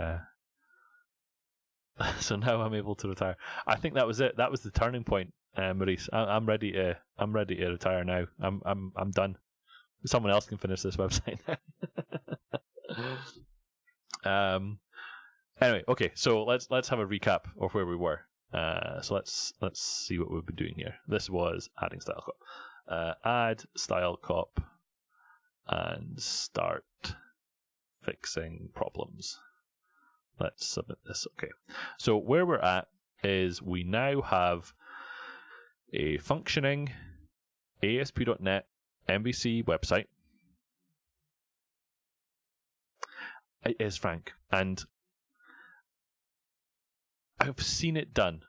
so now I'm able to retire. I think that was it. That was the turning point, Maurice. I'm ready to retire now. I'm done. Someone else can finish this website. Anyway, okay. So let's have a recap of where we were. So let's see what we've been doing here. This was adding style cop. Add style cop and start fixing problems. Let's submit this. Okay. So where we're at is we now have a functioning ASP.NET MVC website. It is, Frank, and I've seen it done.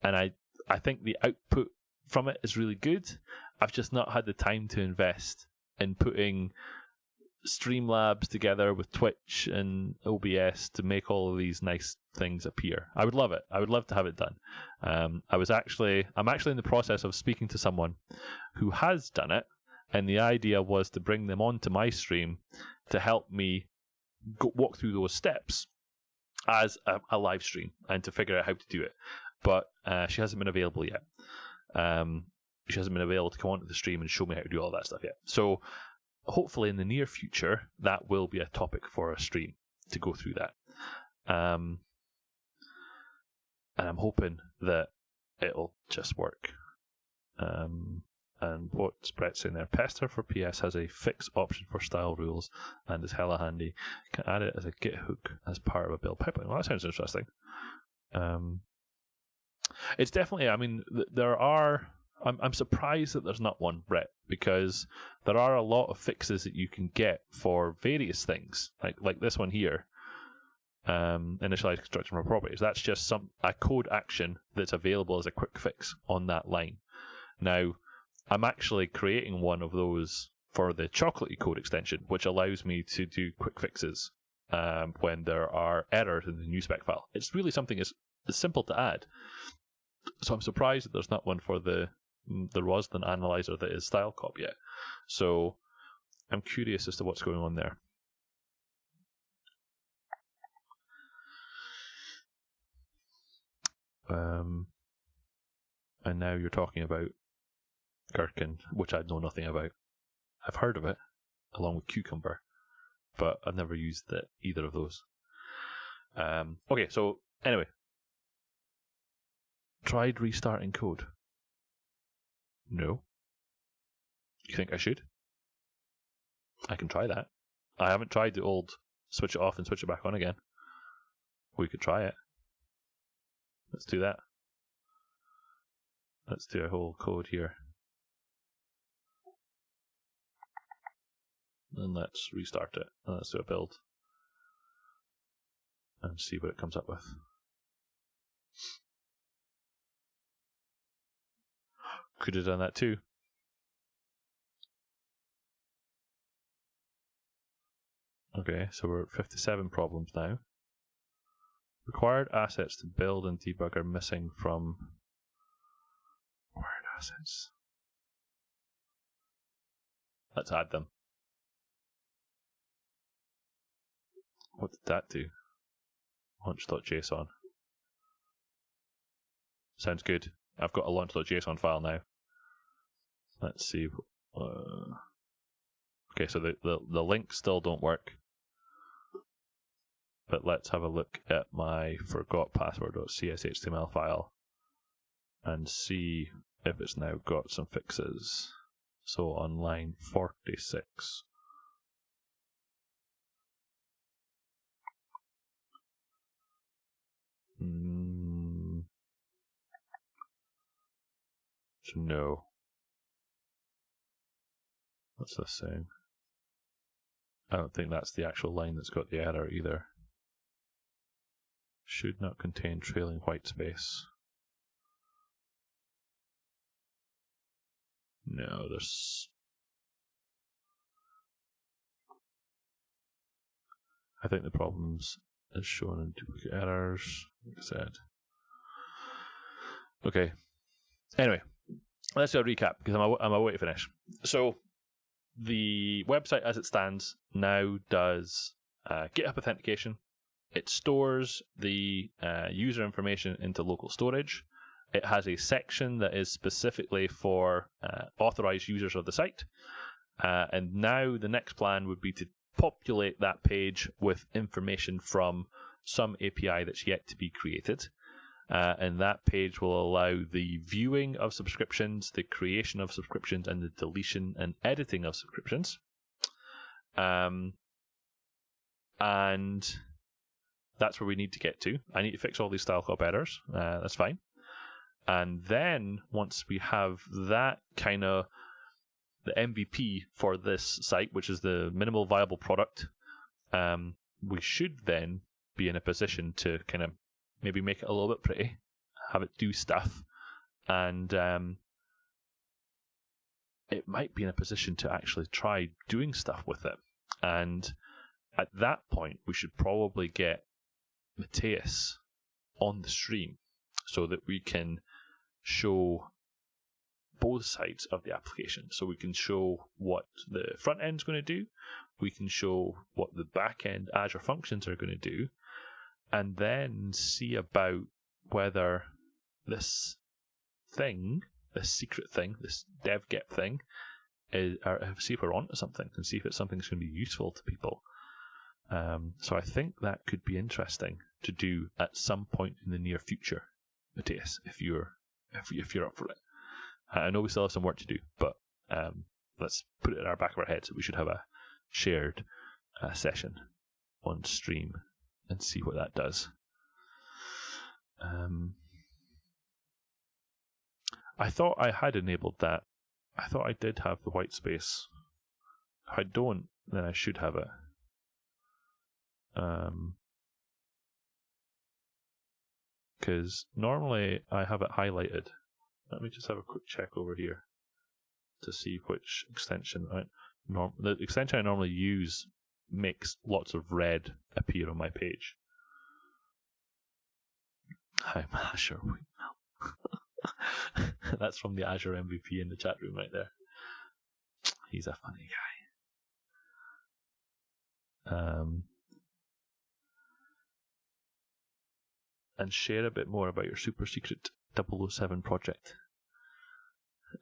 And I think the output from it is really good. I've just not had the time to invest in putting Streamlabs together with Twitch and OBS to make all of these nice things appear. I would love it. I would love to have it done. I'm actually in the process of speaking to someone who has done it, and the idea was to bring them onto my stream to help me walk through those steps as a live stream and to figure out how to do it. But she hasn't been available yet. She hasn't been available to come onto the stream and show me how to do all that stuff yet. So hopefully in the near future, that will be a topic for a stream to go through that. And I'm hoping that it'll just work. And what's Brett saying there? Pester for PS has a fix option for style rules and is hella handy. Can add it as a Git hook as part of a build pipeline. Well, that sounds interesting. It's definitely, I mean, there are I'm surprised that there's not one, Brett, because there are a lot of fixes that you can get for various things, like this one here. Initialize construction for properties. That's just a code action that's available as a quick fix on that line. Now, I'm actually creating one of those for the chocolatey code extension, which allows me to do quick fixes when there are errors in the new spec file. It's really something that's simple to add. So I'm surprised that there's not one for the Roslyn analyzer that is style cop yet. So I'm curious as to what's going on there. And now you're talking about Gherkin, which I know nothing about. I've heard of it, along with Cucumber, but I've never used either of those. Okay, so anyway. Tried restarting code? No. You think I should? I can try that. I haven't tried the old switch it off and switch it back on again. We could try it. Let's do that. Let's do a whole code here. And let's restart it. And let's do a build. And see what it comes up with. Could have done that too. Okay, so we're at 57 problems now. Required assets to build and debug are missing from required assets. Let's add them. What did that do? Launch.json. Sounds good. I've got a launch.json file now. Let's see. Okay, so the links still don't work. But let's have a look at my forgotpassword.cs HTML file and see if it's now got some fixes. So on line 46. So no. What's this saying? I don't think that's the actual line that's got the error either. Should not contain trailing white space. No, there's... I think the problems is shown in duplicate errors, like I said. Okay. Anyway, let's do a recap because I'm away to finish. So, the website as it stands now does GitHub Authentication. It stores the user information into local storage. It has a section that is specifically for authorized users of the site. And now the next plan would be to populate that page with information from some API that's yet to be created. And that page will allow the viewing of subscriptions, the creation of subscriptions, and the deletion and editing of subscriptions. And that's where we need to get to. I need to fix all these style cop errors. That's fine. And then once we have that kind of the MVP for this site, which is the minimal viable product, we should then be in a position to kind of maybe make it a little bit pretty, have it do stuff, and it might be in a position to actually try doing stuff with it. And at that point, we should probably get Matthias on the stream so that we can show both sides of the application. So we can show what the front end's going to do, we can show what the back end Azure functions are going to do, and then see about whether this thing, this secret thing, this devgep thing, see if we're onto something and see if it's something that's going to be useful to people. So I think that could be interesting to do at some point in the near future, Matthias, if you're up for it. I know we still have some work to do, but let's put it in our back of our heads that we should have a shared session on stream and see what that does. I thought I had enabled that. I thought I did have the white space. If I don't, then I should have it. Because normally I have it highlighted. Let me just have a quick check over here to see which extension. The extension I normally use makes lots of red appear on my page. I'm Azure. That's from the Azure MVP in the chat room right there. He's a funny guy. And share a bit more about your super secret 007 project.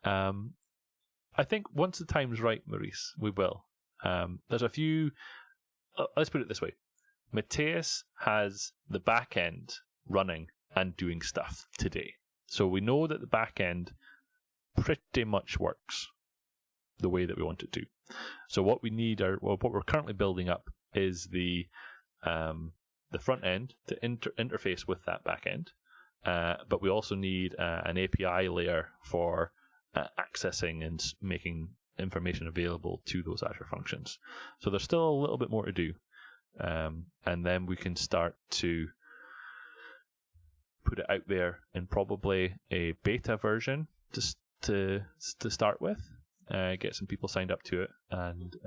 I think once the time's right, Maurice, we will. There's a few. Let's put it this way: Matthias has the back end running and doing stuff today, so we know that the back end pretty much works the way that we want it to. So what we need, what we're currently building up, is the front end to interface with that back end, but we also need an API layer for accessing and making information available to those Azure functions. So there's still a little bit more to do, and then we can start to put it out there in probably a beta version to start with, get some people signed up to it and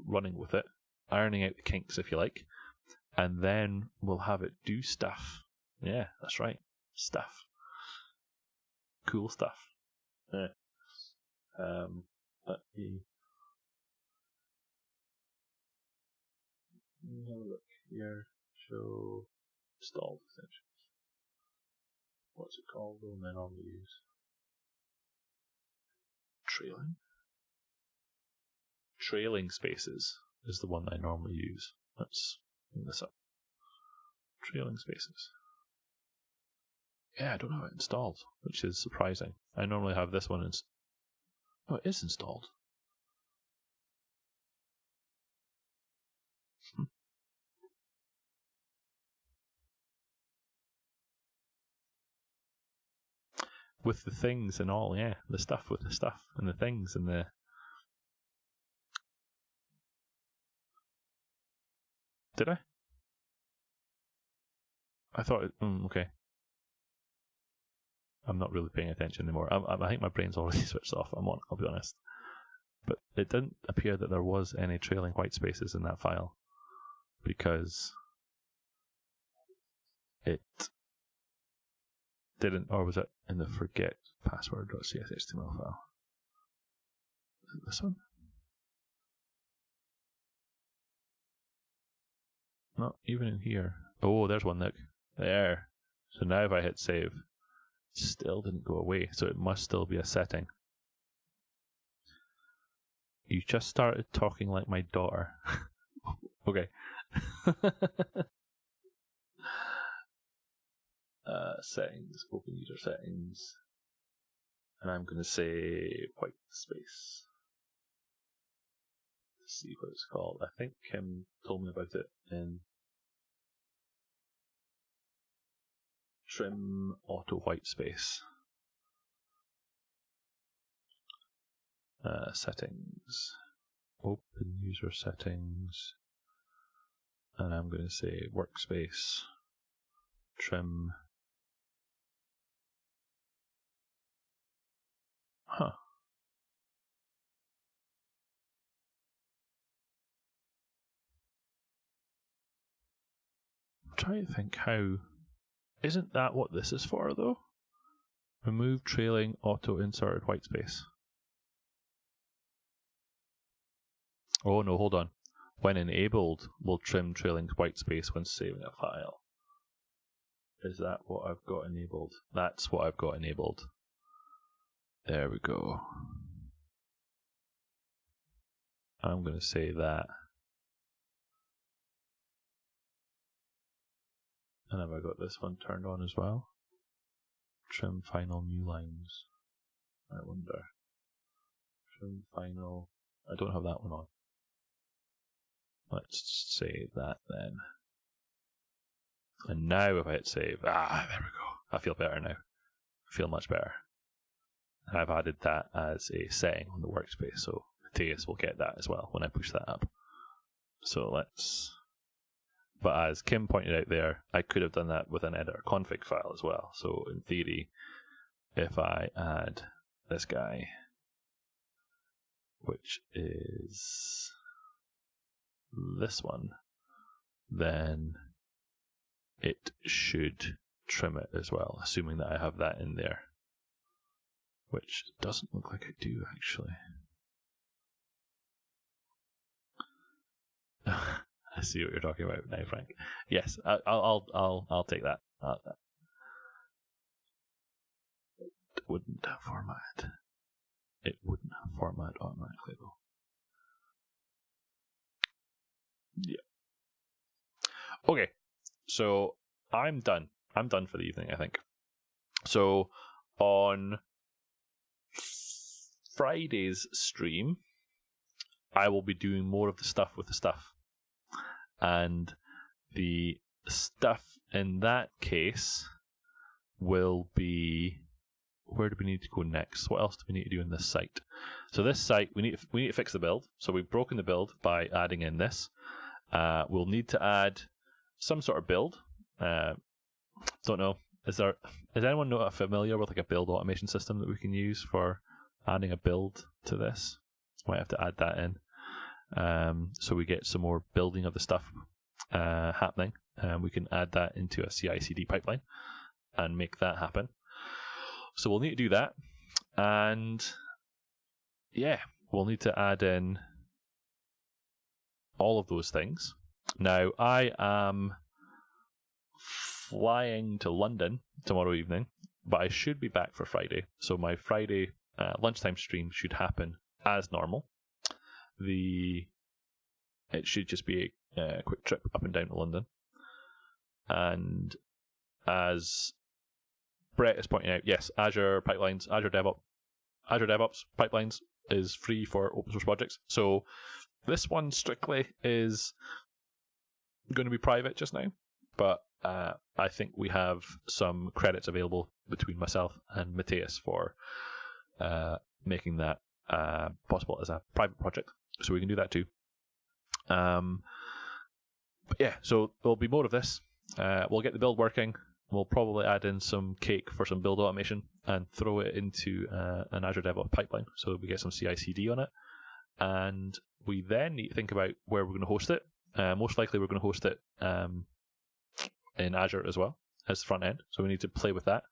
running with it, ironing out the kinks if you like, and then we'll have it do stuff. Yeah, that's right, stuff, cool stuff. Yeah. Let me have a look here. Show installed extensions. What's it called? The one I normally use. Trailing spaces is the one I normally use. Let's bring this up. Trailing spaces. Yeah, I don't have it installed, which is surprising. I normally have this one installed. Oh, it is installed. With the things and all, yeah. The stuff with the stuff and the things and the... Did I? I thought it... okay. I'm not really paying attention anymore. I think my brain's already switched off. I'll be honest. But it didn't appear that there was any trailing white spaces in that file, because it didn't, or was it in the forget password.cs HTML file? Is it this one? Not even in here. Oh, there's one, look. There. So now if I hit save, it still didn't go away, so it must still be a setting. You just started talking like my daughter. Okay. Settings, open user settings. And I'm going to say white space. Let's see what it's called. I think Kim told me about it in trim auto white space. Settings. Open user settings. And I'm going to say workspace. Trim. Huh. I'm trying to think how... Isn't that what this is for, though? Remove trailing auto-inserted white space. Oh no, hold on. When enabled, will trim trailing white space when saving a file. Is that what I've got enabled? That's what I've got enabled. There we go. I'm going to say that. And have I got this one turned on as well? Trim final new lines. I wonder. Trim final. I don't have that one on. Let's save that then. And now if I hit save, there we go. I feel better now. I feel much better. And I've added that as a setting on the workspace, so Matthias will get that as well when I push that up. So but as Kim pointed out there, I could have done that with an editor config file as well. So in theory, if I add this guy, which is this one, then it should trim it as well, assuming that I have that in there, which doesn't look like I do actually. I see what you're talking about now, Frank. Yes, I'll take that. It wouldn't format. It wouldn't format automatically though. Yeah. Okay, so I'm done. I'm done for the evening, I think. So on Friday's stream, I will be doing more of the stuff with the stuff. And the stuff in that case will be, where do we need to go next? What else do we need to do in this site? So this site, we need to fix the build. So we've broken the build by adding in this. We'll need to add some sort of build. Don't know. Is anyone not familiar with like a build automation system that we can use for adding a build to this? Might have to add that in. So we get some more building of the stuff happening. We can add that into a CI/CD pipeline and make that happen. So we'll need to do that. And yeah, we'll need to add in all of those things. Now, I am flying to London tomorrow evening, but I should be back for Friday. So my Friday lunchtime stream should happen as normal. It should just be a quick trip up and down to London. And as Brett is pointing out, yes, Azure Pipelines, Azure DevOps Pipelines is free for open source projects. So this one strictly is going to be private just now, but I think we have some credits available between myself and Matthias for making that possible as a private project. So we can do that too. But yeah, so there'll be more of this. We'll get the build working. We'll probably add in some cake for some build automation and throw it into an Azure DevOps pipeline so we get some CI/CD on it. And we then need to think about where we're going to host it. Most likely we're going to host it in Azure as well as the front end. So we need to play with that.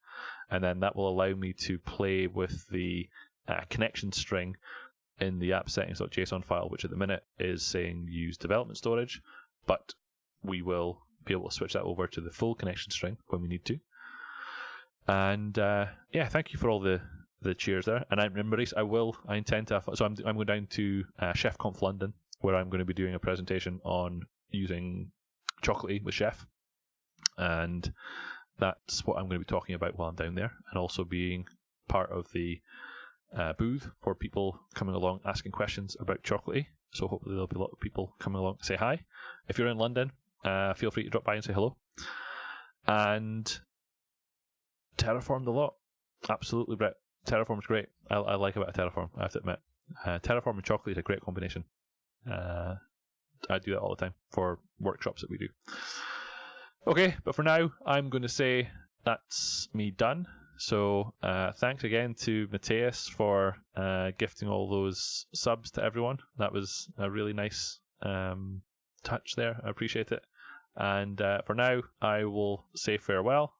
And then that will allow me to play with the connection string in the app settings.json file, which at the minute is saying use development storage, but we will be able to switch that over to the full connection string when we need to. And yeah, thank you for all the cheers there. And Maurice, I intend to have, so I'm going down to ChefConf London, where I'm going to be doing a presentation on using Chocolatey with Chef. And that's what I'm going to be talking about while I'm down there, and also being part of the booth for people coming along asking questions about Chocolatey. So hopefully there'll be a lot of people coming along to say hi. If you're in London, feel free to drop by and say hello. And Terraformed a lot. Absolutely, Brett. Terraform's great. I like a bit of Terraform, I have to admit. Terraform and Chocolatey is a great combination. I do that all the time for workshops that we do. Okay, but for now, I'm going to say that's me done. So thanks again to Matthias for gifting all those subs to everyone. That was a really nice touch there. I appreciate it. And for now, I will say farewell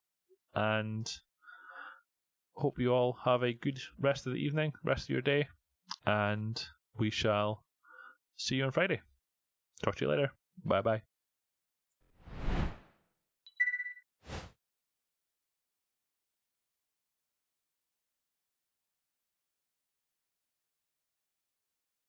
and hope you all have a good rest of the evening, rest of your day, and we shall see you on Friday. Talk to you later. Bye-bye.